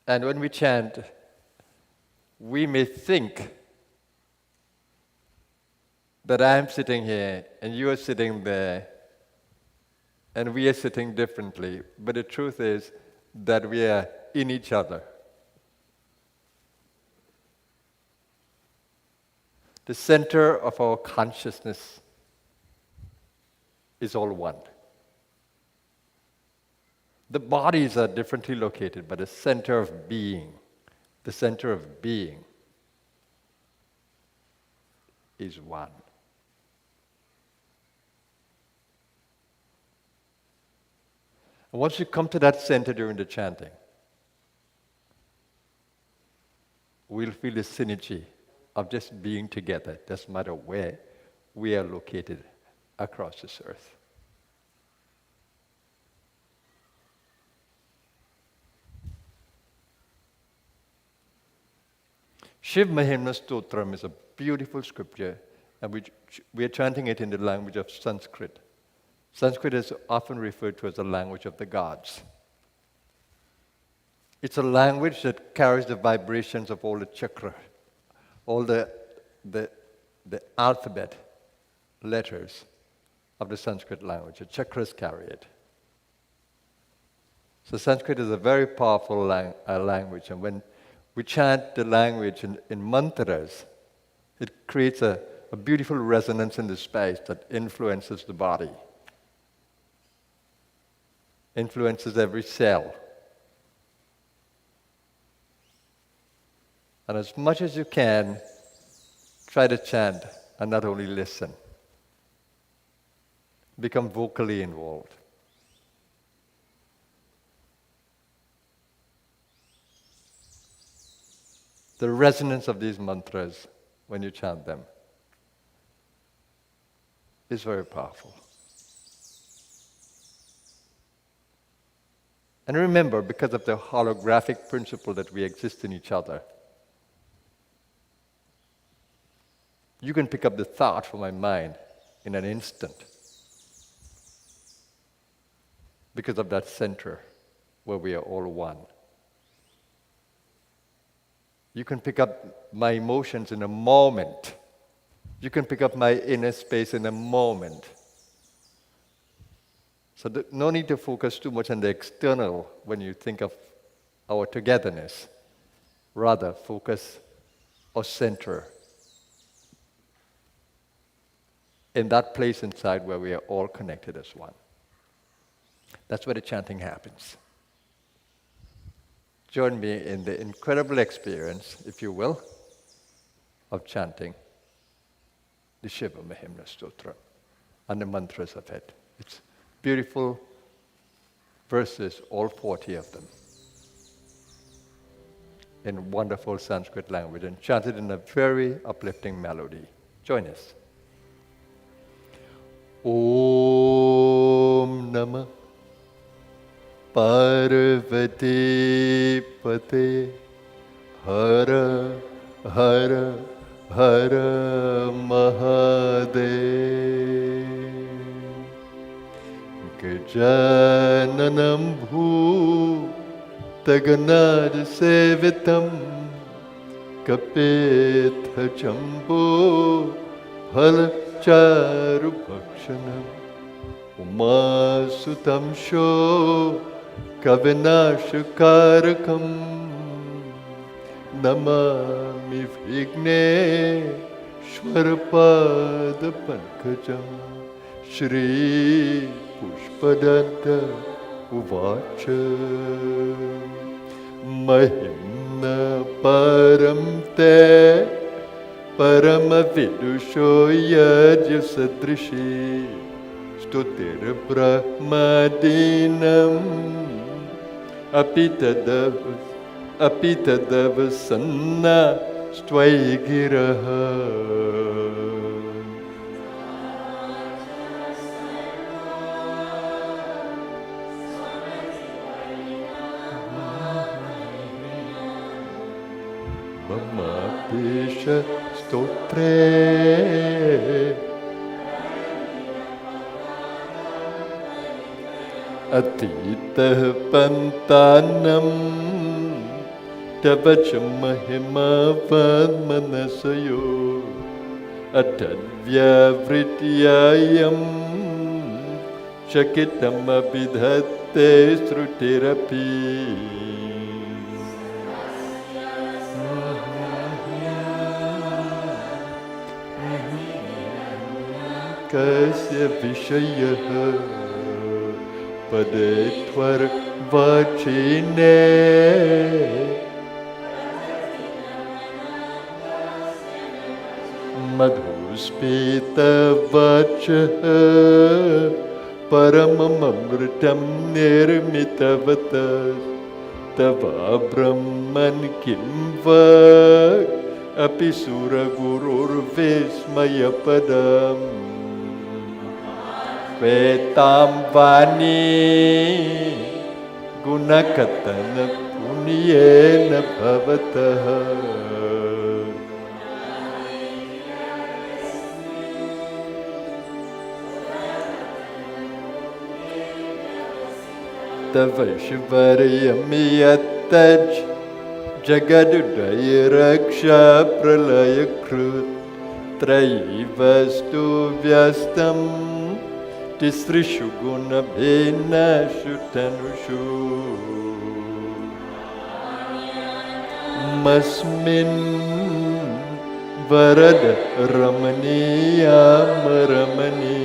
And when we chant, we may think that I am sitting here and you are sitting there and we are sitting differently. But the truth is that we are in each other. The center of our consciousness is all one. The bodies are differently located, but the center of being is one. And once you come to that center during the chanting, we'll feel the synergy of just being together, doesn't matter where we are located across this earth. Shiv Mahimna Stotram is a beautiful scripture, and we are chanting it in the language of Sanskrit. Sanskrit is often referred to as the language of the gods. It's a language that carries the vibrations of all the chakra, all the alphabet letters of the Sanskrit language. The chakras carry it. So Sanskrit is a very powerful language, and when we chant the language in mantras, it creates a beautiful resonance in the space that influences the body, influences every cell. And as much as you can, try to chant and not only listen. Become vocally involved. The resonance of these mantras, when you chant them, is very powerful. And remember, because of the holographic principle that we exist in each other, you can pick up the thought from my mind in an instant because of that center where we are all one. You can pick up my emotions in a moment. You can pick up my inner space in a moment. So no need to focus too much on the external when you think of our togetherness. Rather, focus or center in that place inside where we are all connected as one. That's where the chanting happens. Join me in the incredible experience, if you will, of chanting the Shiva Mahimna Stotram and the mantras of it. It's beautiful verses, all 40 of them, in wonderful Sanskrit language and chanted in a very uplifting melody. Join us. Om Namah Parvati Pate Hara Hara Hara Mahadev Gajananam Bhutaganad Sevitam Kapitha Jambo Phala Charu Bhakshanam Umasutam Sho Kavinashakarakam Namami Vigneshwarapada Pankajam Shri Pushpadanta Uvacha Mahimnah param te Paramavidusho yajyasadrishi Stutir brahmadinam Apitadav sanna Stvayagiraha Mama Pisha Stotre Atitah Pantanam Tavacha Mahima Vadmanasayo Atadvya Vrityayam Shakitam Abhidhatte Srutirapi Kasya Vishayaha Padetvar Vachine Madhuspita Vachaha Paramamamritam Nirmitavata Tava Brahman Kimva Apisura Gurur Vismaya Padam Vetam Vani Gunakatana Punyena Bhavataha Tavaishvaryam Yataj Jagadudaya Raksha Pralaya Krut Trayivastu Vyastam Tisrishu Gunabhena Shutanushu Masmin Varada Ramaniya Maramani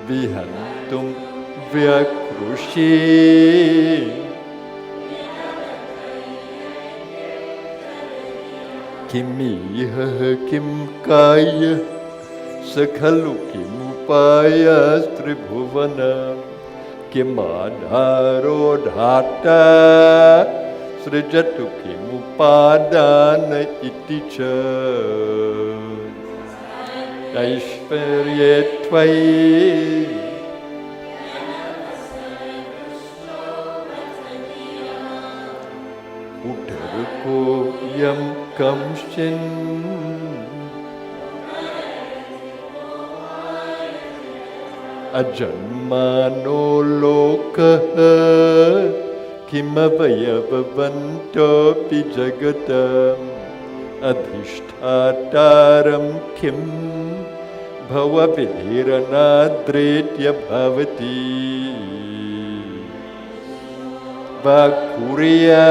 Vihantum Vyakrushi Kimiha Kim Kaya Sakhalu Kim Upaya Tribhuvana Kimadharo Dhata Srijatu Kim Upadana Iticha Aishvarye Tvai Uttarko Yam Kamshin Ajanmano Lokaha Kimavayavavanto Pijagatam Adhishtataram Kim Bhavavidhiranadritya Bhavati Vakuriya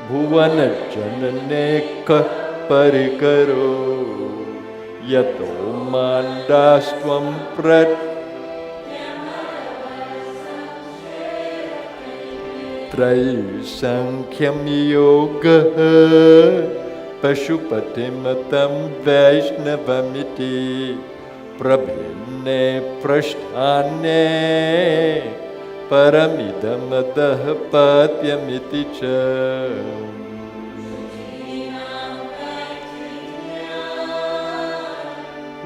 Bhuvana Jananeka Parikaro Yato Mandastvam Prat Traisankyam Yoga Pashupatimatam Vaishnavamiti Prabhinne Prasthane Paramidamadah Patyamiti Cha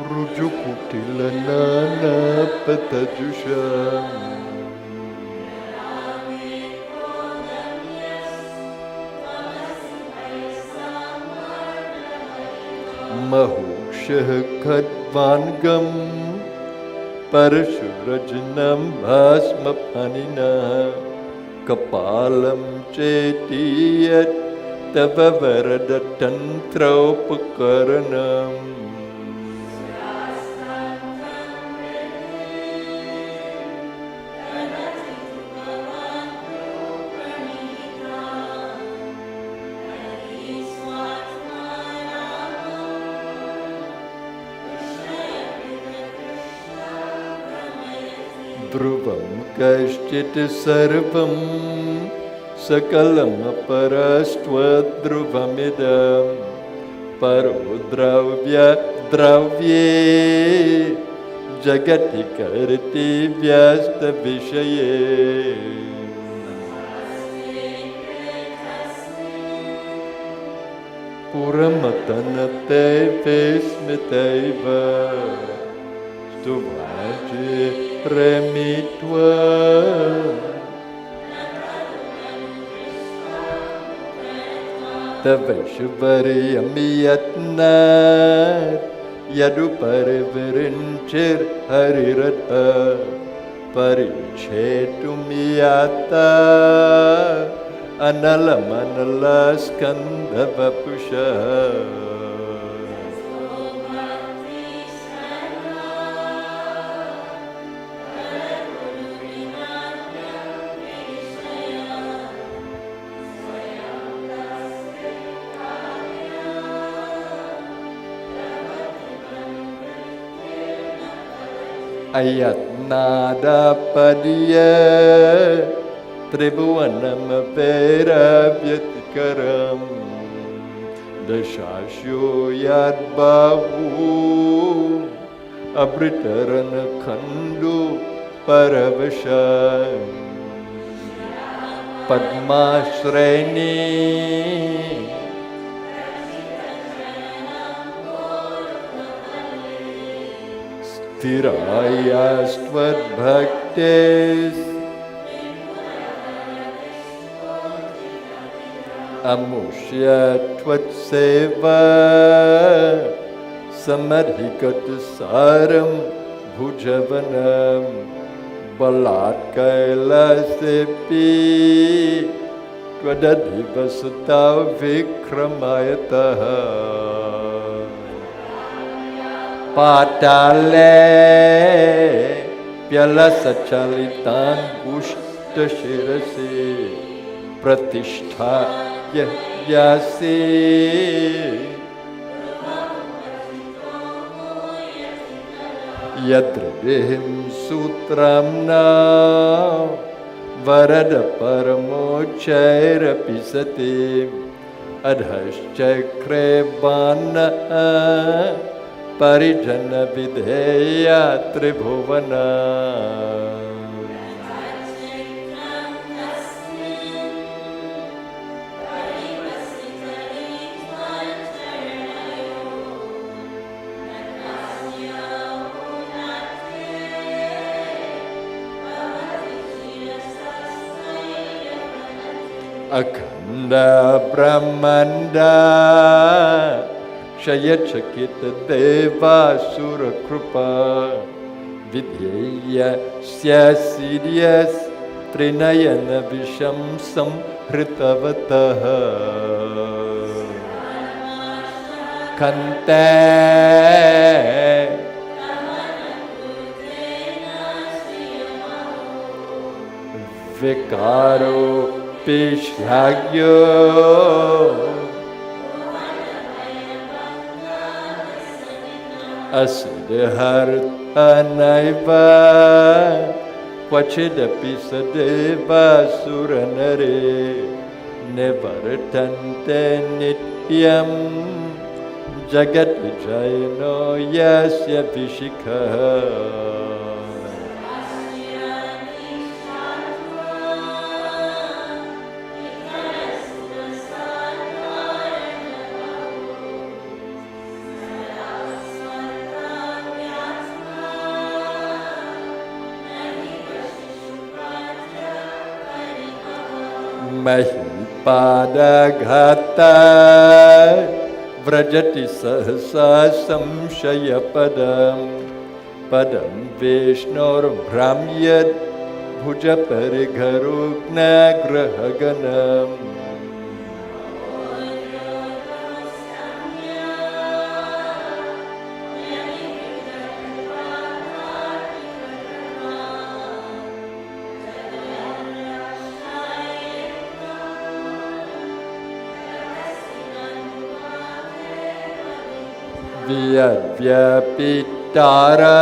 Rujukutilana Patajusham Mahukshah Khadvangam Parashurajnam Bhasmapanina Kapalam Chetiyat Tava Varadatantraupakarnam Dhruvam Kashchit Sarvam Sakalam parastvadruvamidam paro dravya dravye jagati karti vyasta vishaye Puramatanate vesmitaiva Stuvaji remitva Tavaishvariyamiyatnat Yaduparivirinchir hariratha Parichetumiyata Anala manala skandha vapusha Ayat nada padiya Tribhuvanam Vera Vyatikaram Dashashyo Yad Bahu Abritarana Khandu Paravasha Padmashreni Sthirayastvad Bhaktes Amushya Tvatseva Samadhikat Saram Bhujavanam Balat Kailasepi Tvadadhivasata Vikramayataha Patale Pyala Sachalitan Ushta Shirasi Pratishtha Yasi Yadrivihim Sutramna Varada Paramochaira Pisati Adhaschakre Bana Parijana Videya Tribhuvana Akhanda Brahmanda Shayachakita Deva Sura Krupa Vidyeya Syasidyas Trinayana Visham Samhritavataha Kante Vikaro Pishlagyo Asidhartanaiva Vachidapi Sadeva Suranare Nevartante Nityam Jagat Vijayano Yasya Vishikha Mahipadaghata Vrajati Sahasa Samshaya Padam Padam Vishnor Brahmyat Bhuja Parigharugna Grahaganam Vyapitara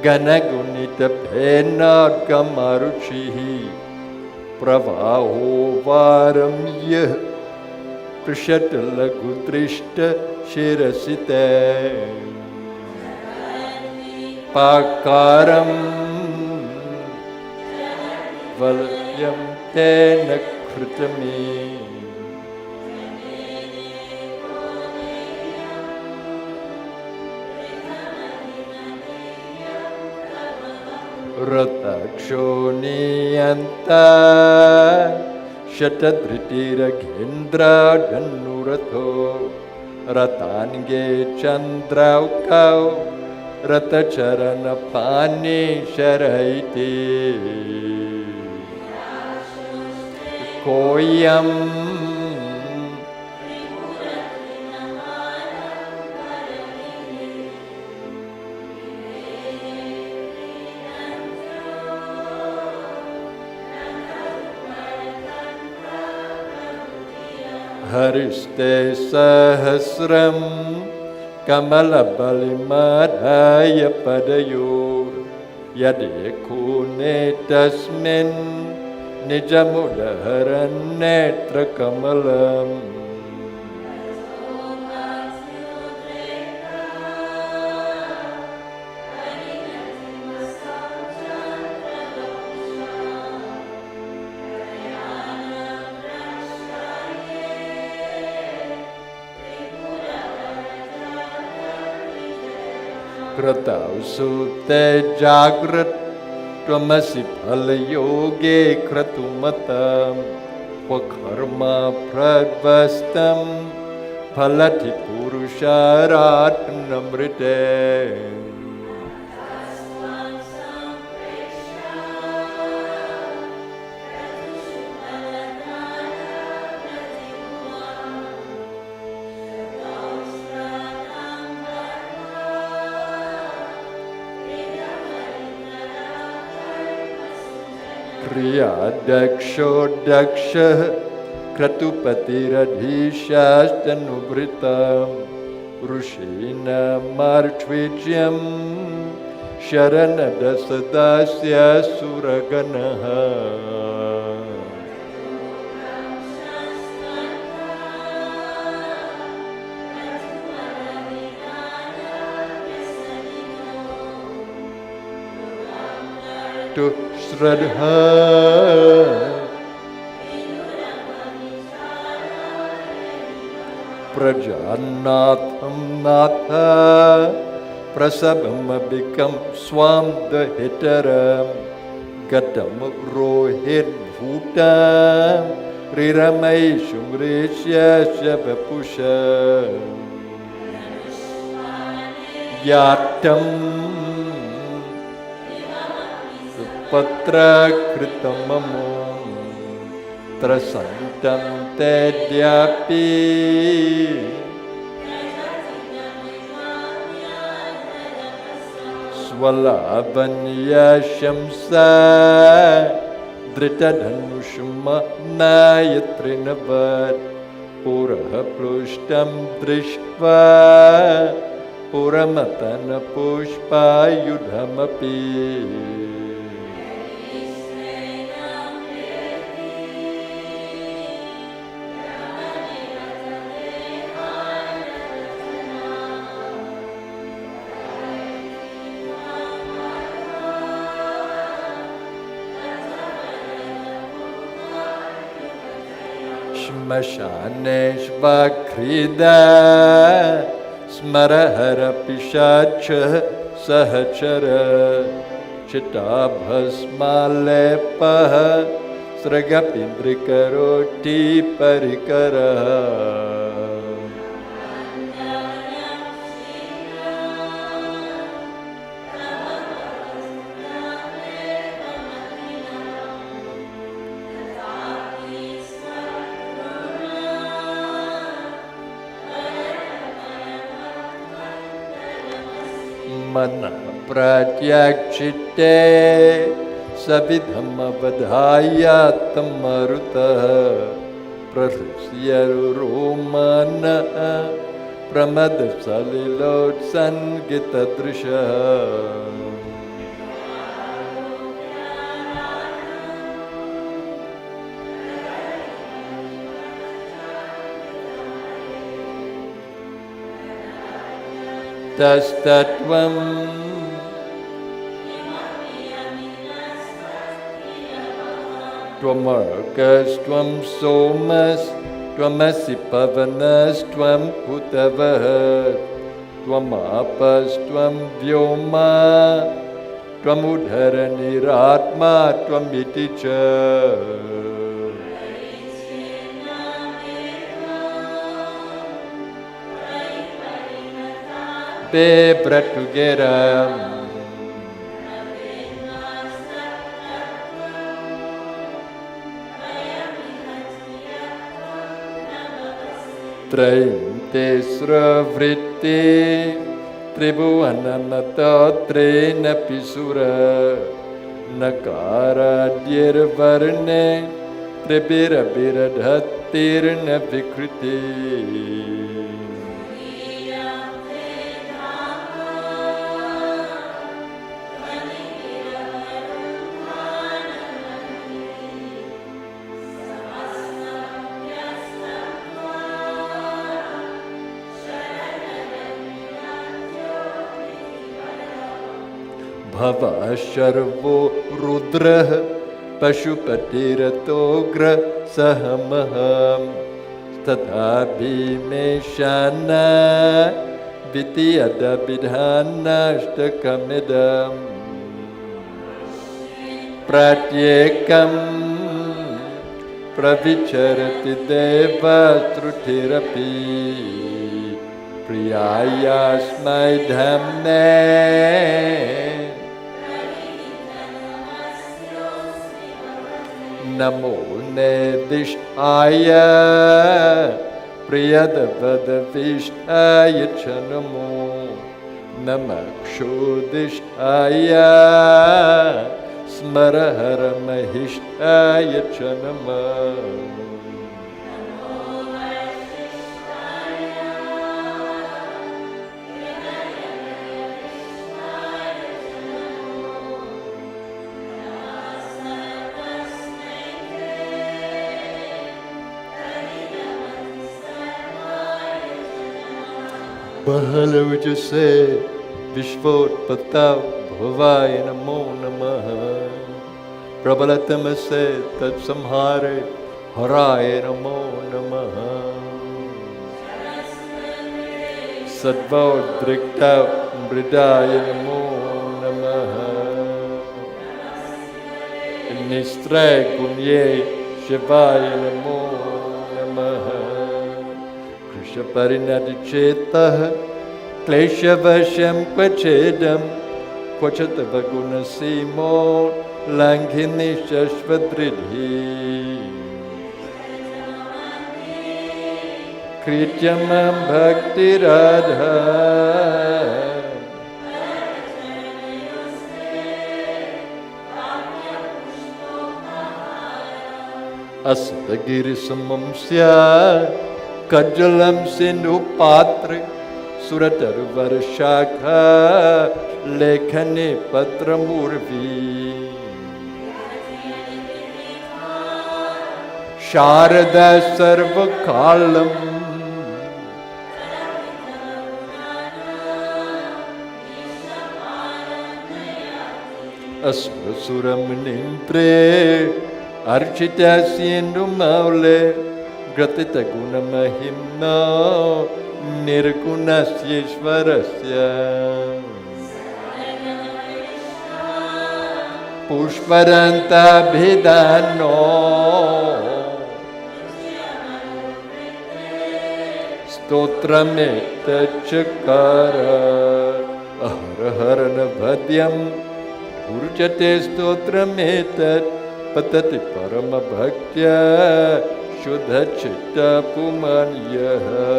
Ganagunita Bhenad Kamaruchihi Pravaho varam yah Prishatalagudrishta shirasite Pakaram Valyam tena kritami Ratakshoniyanta Shatadritira Gendra Dhanuratho Ratange Chandraukau Ratacharana Pani Sharaiti Koyam Hariste Sahasram Kamalabalimadhaya Padayor Yadekune Tasmin Nijamudaharan Netra Kamalam Kratau Sute Jagrat Tvamasi Palayoge Kratumatam Pakarma Pradvastam Palati Purusharat Namrite Kriya Daksho Daksha Kratupatiradhishashtanubritam Rushina Martvidyam Sharanadasadasya Suraganaha To Shraddha Prajanatham Natha Prasabam Abhikam Swam Dahitaram Gatam Rohit Bhutam Riramai Shumrishya Shabapusha Yatam Patra Kritamamo Trasantam Tedyapi Swalavanya Shamsa Dritadhanushma Nayatrinavat Puraha Plushtam Drishva Puramatana Pushpa Yudhamapi Smashaneshvakrida Smarahara Pishacha Sahachara Chitabhasmalepaha Sragapindrikaroti Parikara Mana pratyakshite Savidhamma vadhaya tamaruta Prasyaru-romana Pramadsalilot-sangita-drisha tastatvam Tvamarkas tvam somas Tvamasi pavanas tvam hutavah Tvamapas tvam vyoma Tvamudhara niratma tvamiti cha Be brought together Traim tesra vritti Tribhuvanamata trena pisura Nakara dhyarvarne Tribhira biradhatirna vikriti Bhava Sharvo Rudrah Pashupatiratogra Sahamaham Tatha Bhimeshana Vityada Bidhana Ashtakamidam Pratyekam Pravicharati Deva Strutirapi Priyayasmai Dhamne Namo Nedishaya Priyadavadavishaya Chanamo Namakshudishaya Smarahara Mahishaya Chanama Bahalavijase Vishvotpatav Bhavaya Namo Namaha Prabalatamase Tatsamhare Haraya Namo Namaha Sadvaudriktav Mridaya Namo Namaha Nistray Gunye Shivaya Namo Namaha Parinadichetah Kleshavasham Kvachedam Kvachatavagunasimo Langhini Shashvadridhi Krityamam Bhakti Radha Astagiri Samamsya Kajalam Sindhu Patre Surataruvar Shakha Lekhane Patramurvi Sharada Sarvakalam Asasuram Nindre Archita Sindhu Maule Gratita Guna Mahimnah Nirgunasyeshvarasya Pushparanta Bhidano Stotrameta Chakara Aharaharana Bhadyam Urjate Stotrameta Patati Parama Bhaktya Shuddha Chitta Pumanyaha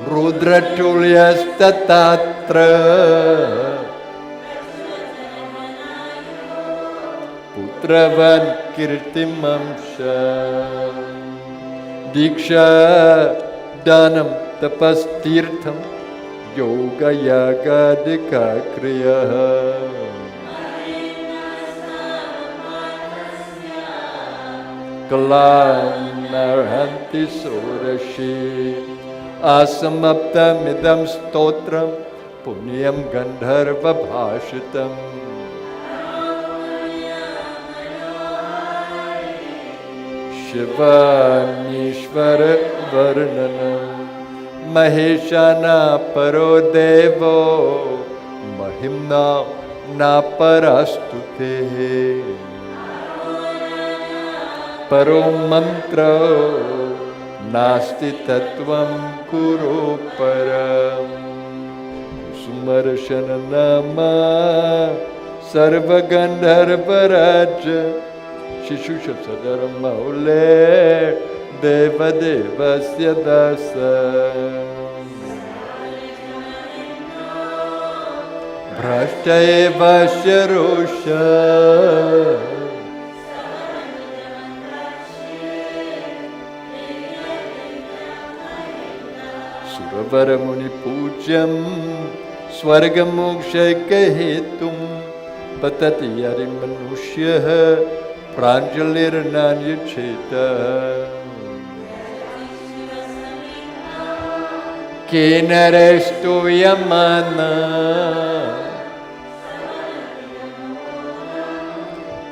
Rudra Tulyastatra Putravan Kirtimamsha Diksha Danam Tapastirtham Yoga Yaga Dika Kriya Kalam Narhanti Sorashi asamaptamidam stotram punyam gandharva bhashitam Shiva Nishvara Varnanam Maheshana Paro Devo Mahimnah Na Parastute Paro Mantra Nasti Tattvam Kuru Param Sumarshana Nama Sarva Gandharva Raja Shishusha Sadara Maule Deva Devasya Dasa Bhrashtaeva Sharosha Suravara Muni Pujam Swarga Moksha Kahetum Patati Yari Manushya Pranjalir Nanya Cheta Kenarestu Yamana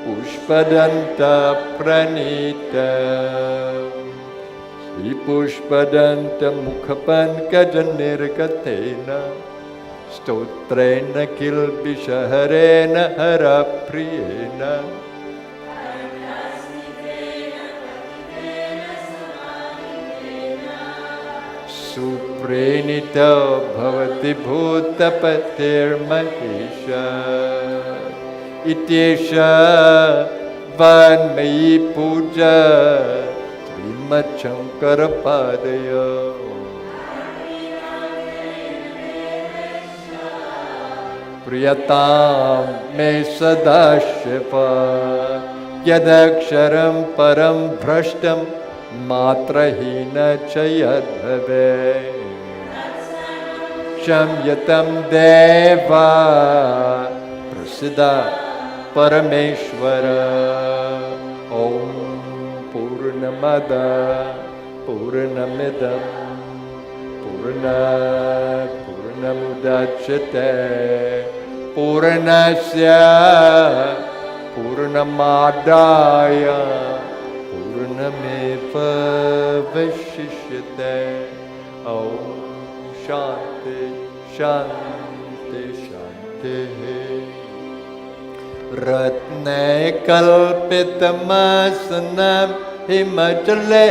Pushpadanta Pranita Sri Pushpadanta Mukhapan Kajanirgatena Stotrena Kilbishaharena Harapriyena Suprenita bhavati bhutapatir mahesha Ityesha vanmayi puja Srimachankara padaya Priyatam me sadashiva Yadaksharam param bhrashtam Matrahina chayadhave Shamyatam deva Prasiddha Parameshwara Om Purnamada Purnamidam Purnat Purnamudachyate Purnasya Purnamadaya Purnameva Vashishyate Om Shanti Shanti Shanti Ratne Kalpitamasanam Himachale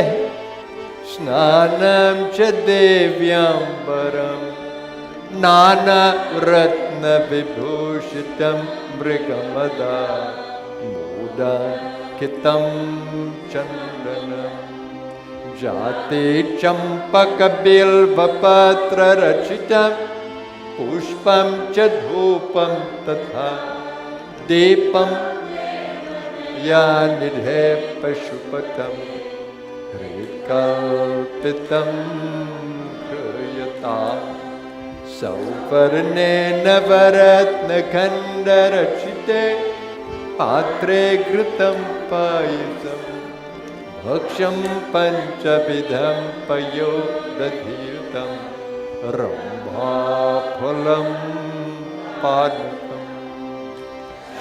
Snanam Chadevyambaram Nana Ratna Vibhushitam Mrigamada Muda Kitam Chandanam Jati Champaka Bilva Patra Rachitam Pushpam Chadhupam Tatha Deepam Yanidhe Pashupatam Hrikalpitam Kriyatam Sauvarnena Varatna Khandarachite Patre Kritam Payasam Bhaksham Panchabidham Payo Dadhirtam Rambha Phalam Padakam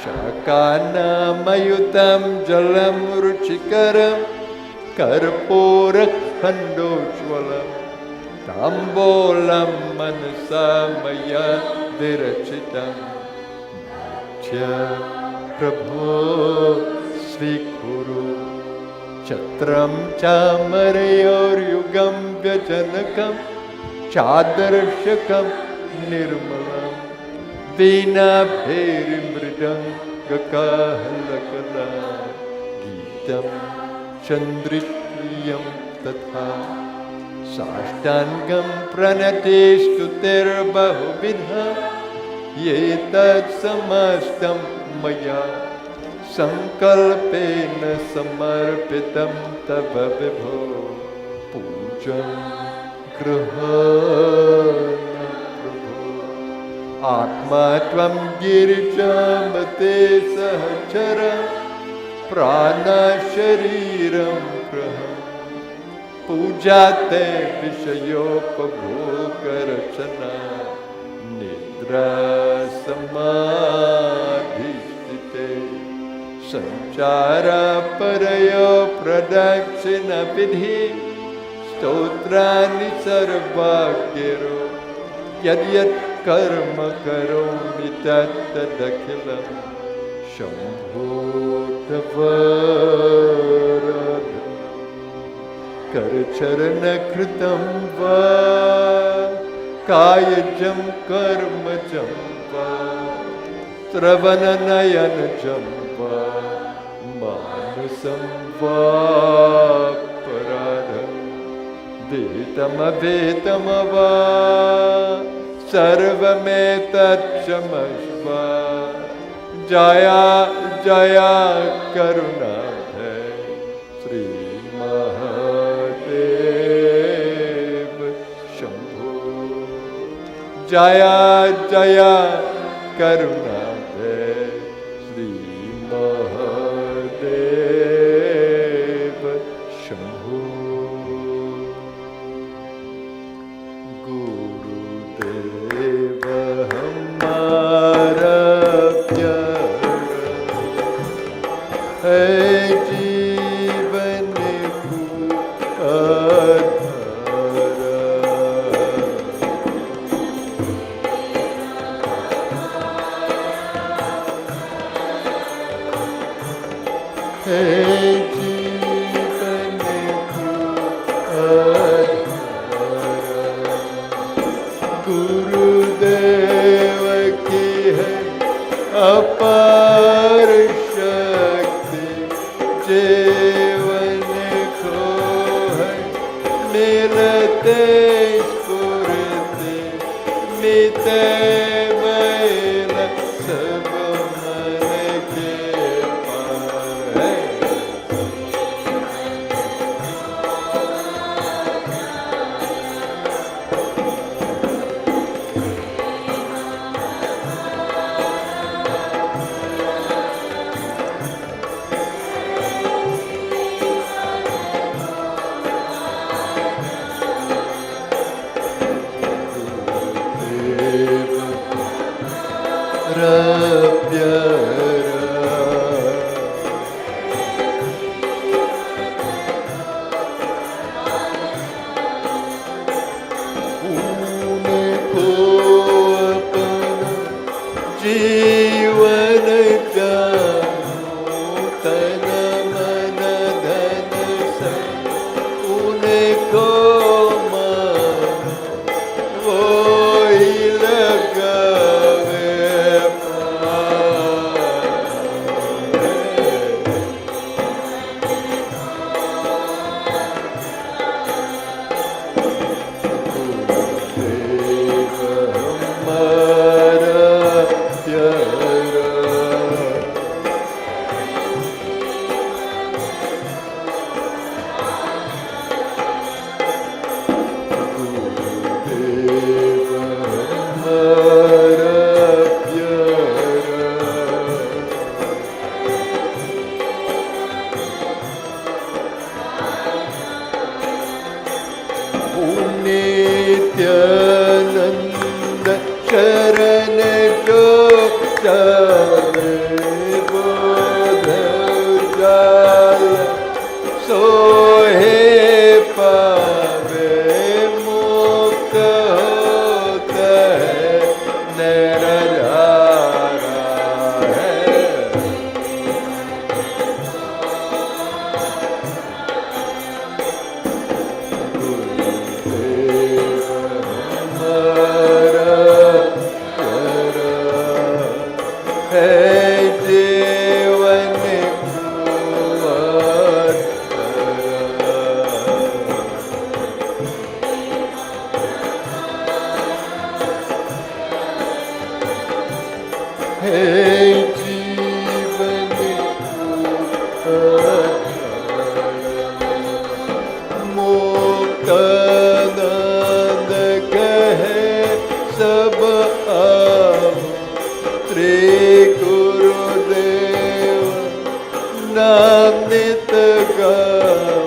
Shakana Mayutam Jalam Ruchikaram Karpura Khandoshwalam Tambolam Manasa Maya Virachitam Nitya Prabhu Svikuru Chatram Chamarayor Yugam Vyajanakam Chadarshakam Nirmalam Veena Bherimridam Gakahalakala Geetam Chandrishiyam Tatha Sashtangam Pranateshtutir Bahubidha Yetat Samastam Maya Sankalpena Samarpitam Tava Vibho Pujam Grahana Prabhu Atma Tvam Girijamate Sahachara Prana Shariram Graham पूजाते विषयोपभोग रचना निद्रा समाधिस्थिते संचार परयो प्रदक्षिण विधि स्तोत्राणि सर्वाग्यरो यद्यत् कर्म करोमि तत्तदखिलं शम्भोऽर्थवरद करचरणकृतं वा कायजं कर्मजं वा श्रवणनयनजं वा मानसं वापराधं वेदमवेदम वा सर्वमेतच्चमस्व जया जया करुणाधे श्रीमहादेव शंभो जया जया करुणाधे श्रीमहादेव शंभो गुरुदेव हमारा है जीवन को आधारा है जीवन को आधारा गुरुदेव की है अपार जीवन को है मिलते स्फुरते मिटे मैल सब मन के पार है जीवन जानो तन मन धन सब उनको मानो वो ही लगावे नित्यानंद शरण जो चले बोध जाय सोहे पावे मुक्त होता है निराधारा है नाम नित गाओ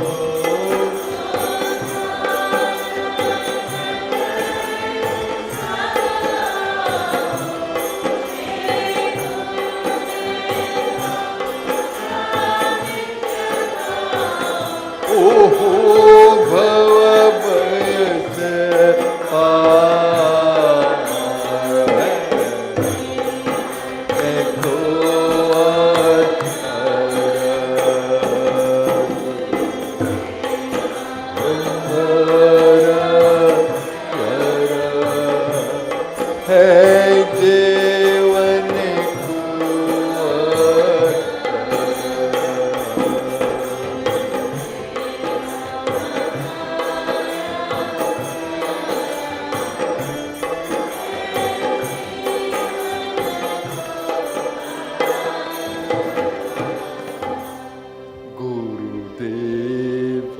गुरुदेव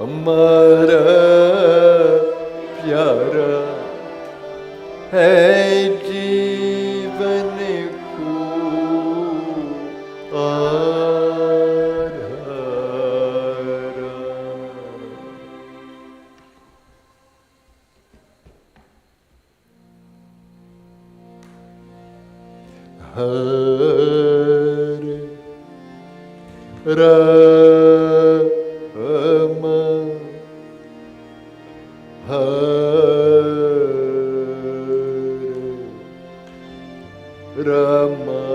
हमारा प्यारा है जीवन को आधारा। Hare Rama Hare Rama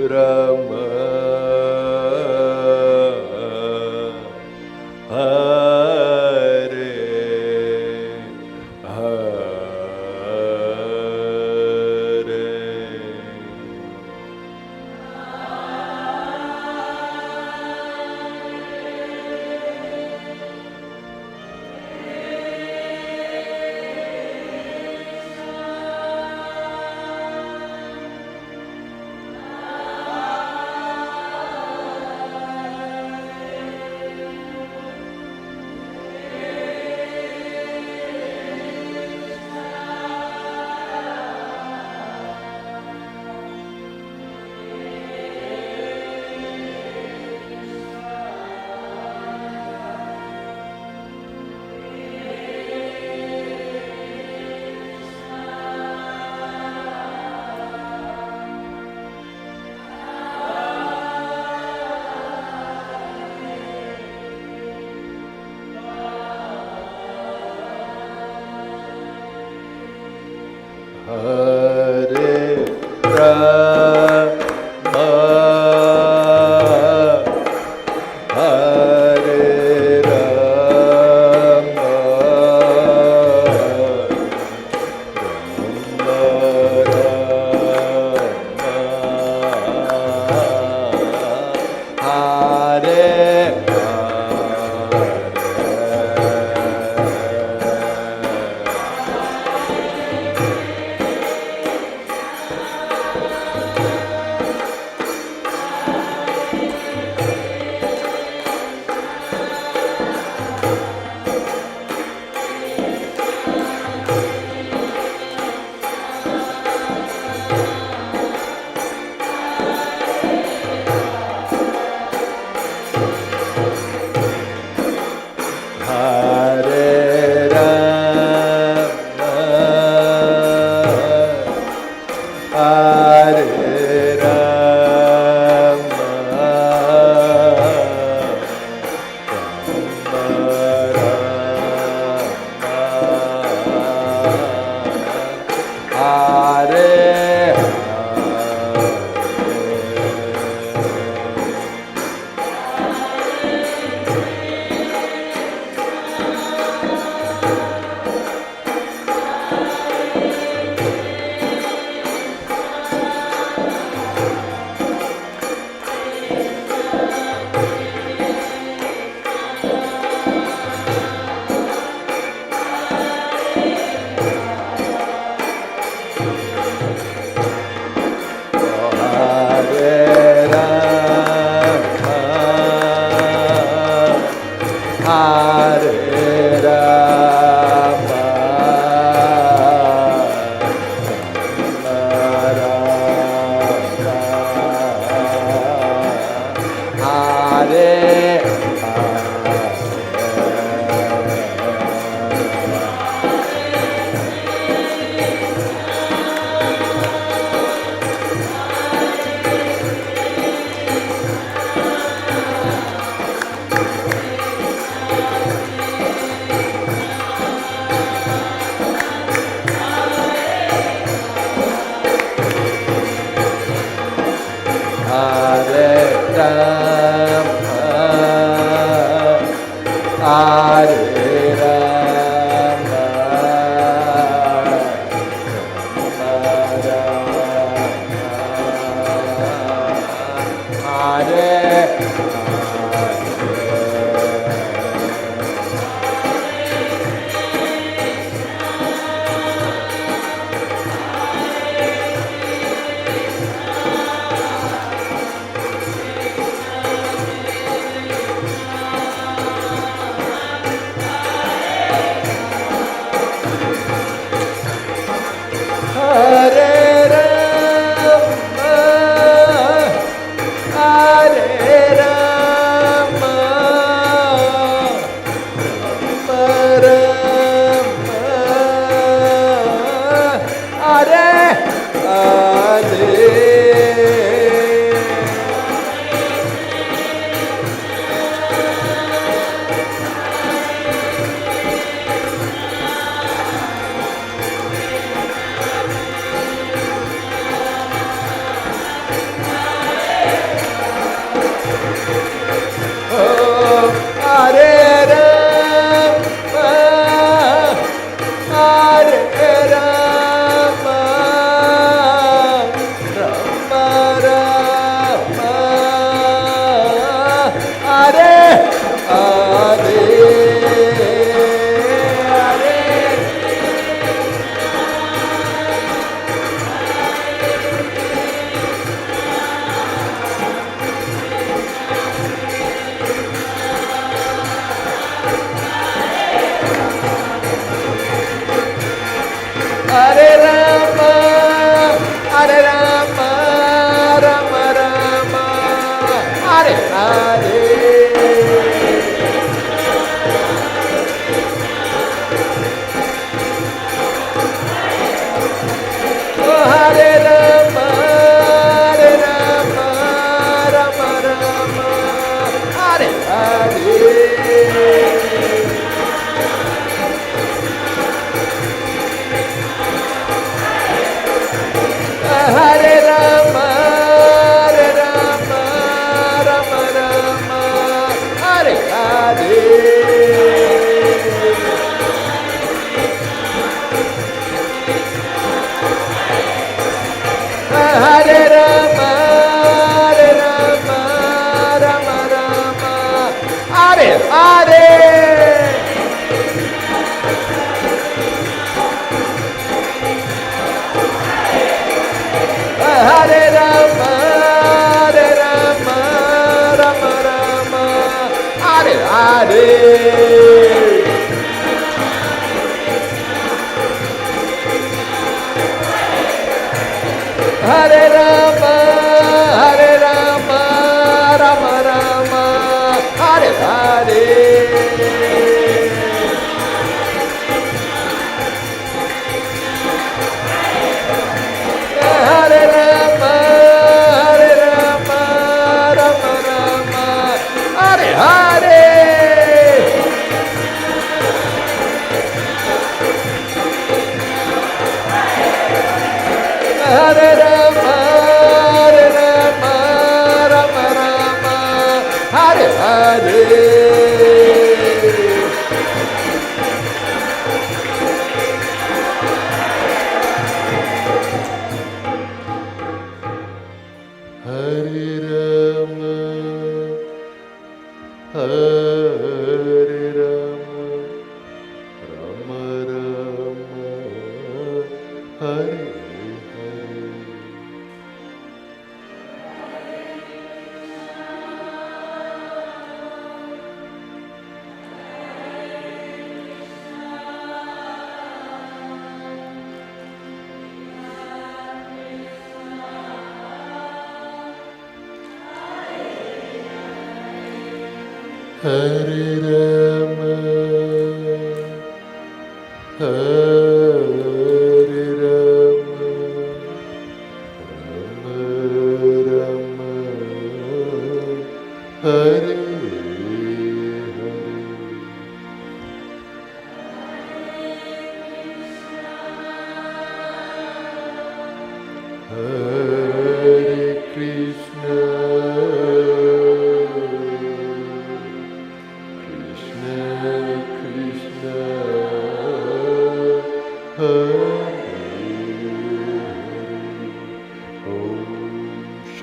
Rama Hare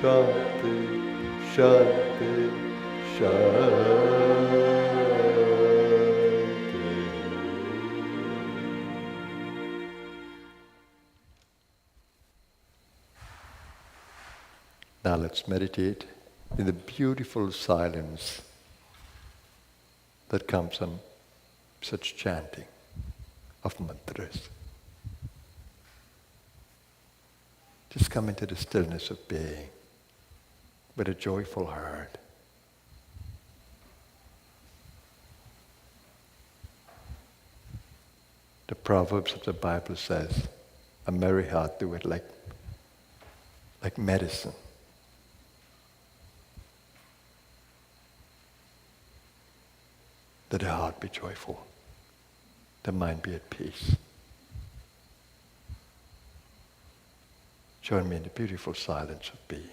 Shanti, Shanti, Now let's meditate in the beautiful silence that comes from such chanting of mantras. Just come into the stillness of being with a joyful heart. The Proverbs of the Bible says, a merry heart doeth like medicine. That the heart be joyful, the mind be at peace. Join me in the beautiful silence of being.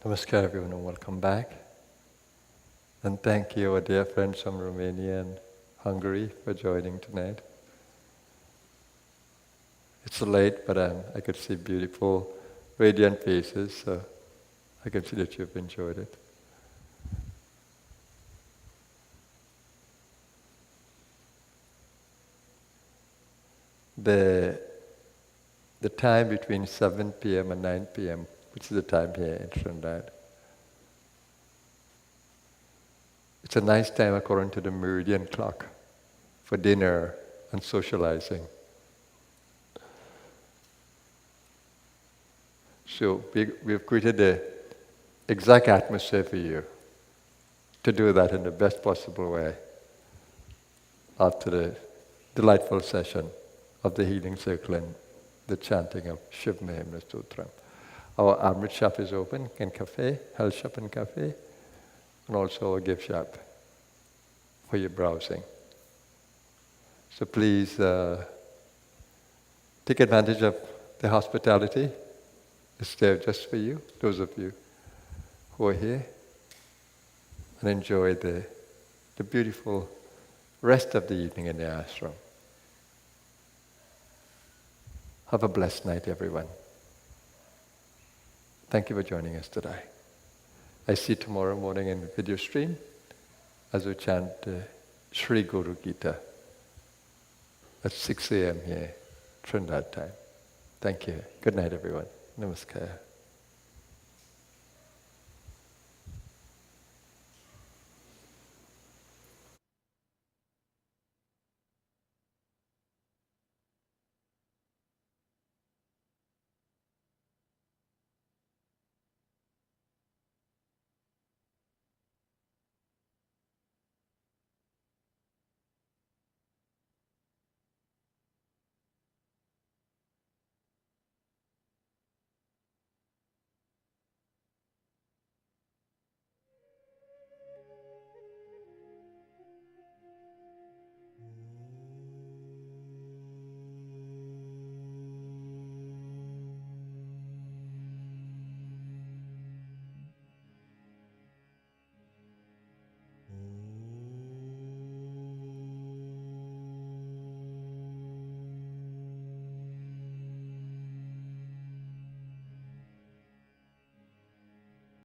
Namaskar everyone and welcome back. And thank you our dear friends from Romania and Hungary for joining tonight. It's late, but I could see beautiful, radiant faces, so I can see that you've enjoyed it. The time between 7 p.m. and 9 p.m., which is the time here in Trinidad, it's a nice time according to the meridian clock for dinner and socializing. So we've created the exact atmosphere for you to do that in the best possible way after the delightful session of the healing circle and the chanting of Shiv Mahimna Stotram. Our Amrit shop is open in cafe, health shop and cafe, and also a gift shop for your browsing. So please take advantage of the hospitality. It's there just for you, those of you who are here, and enjoy the beautiful rest of the evening in the ashram. Have a blessed night, everyone. Thank you for joining us today. I see you tomorrow morning in video stream as we chant Sri Guru Gita at 6 a.m. here, Trinidad time. Thank you. Good night, everyone. Namaskar.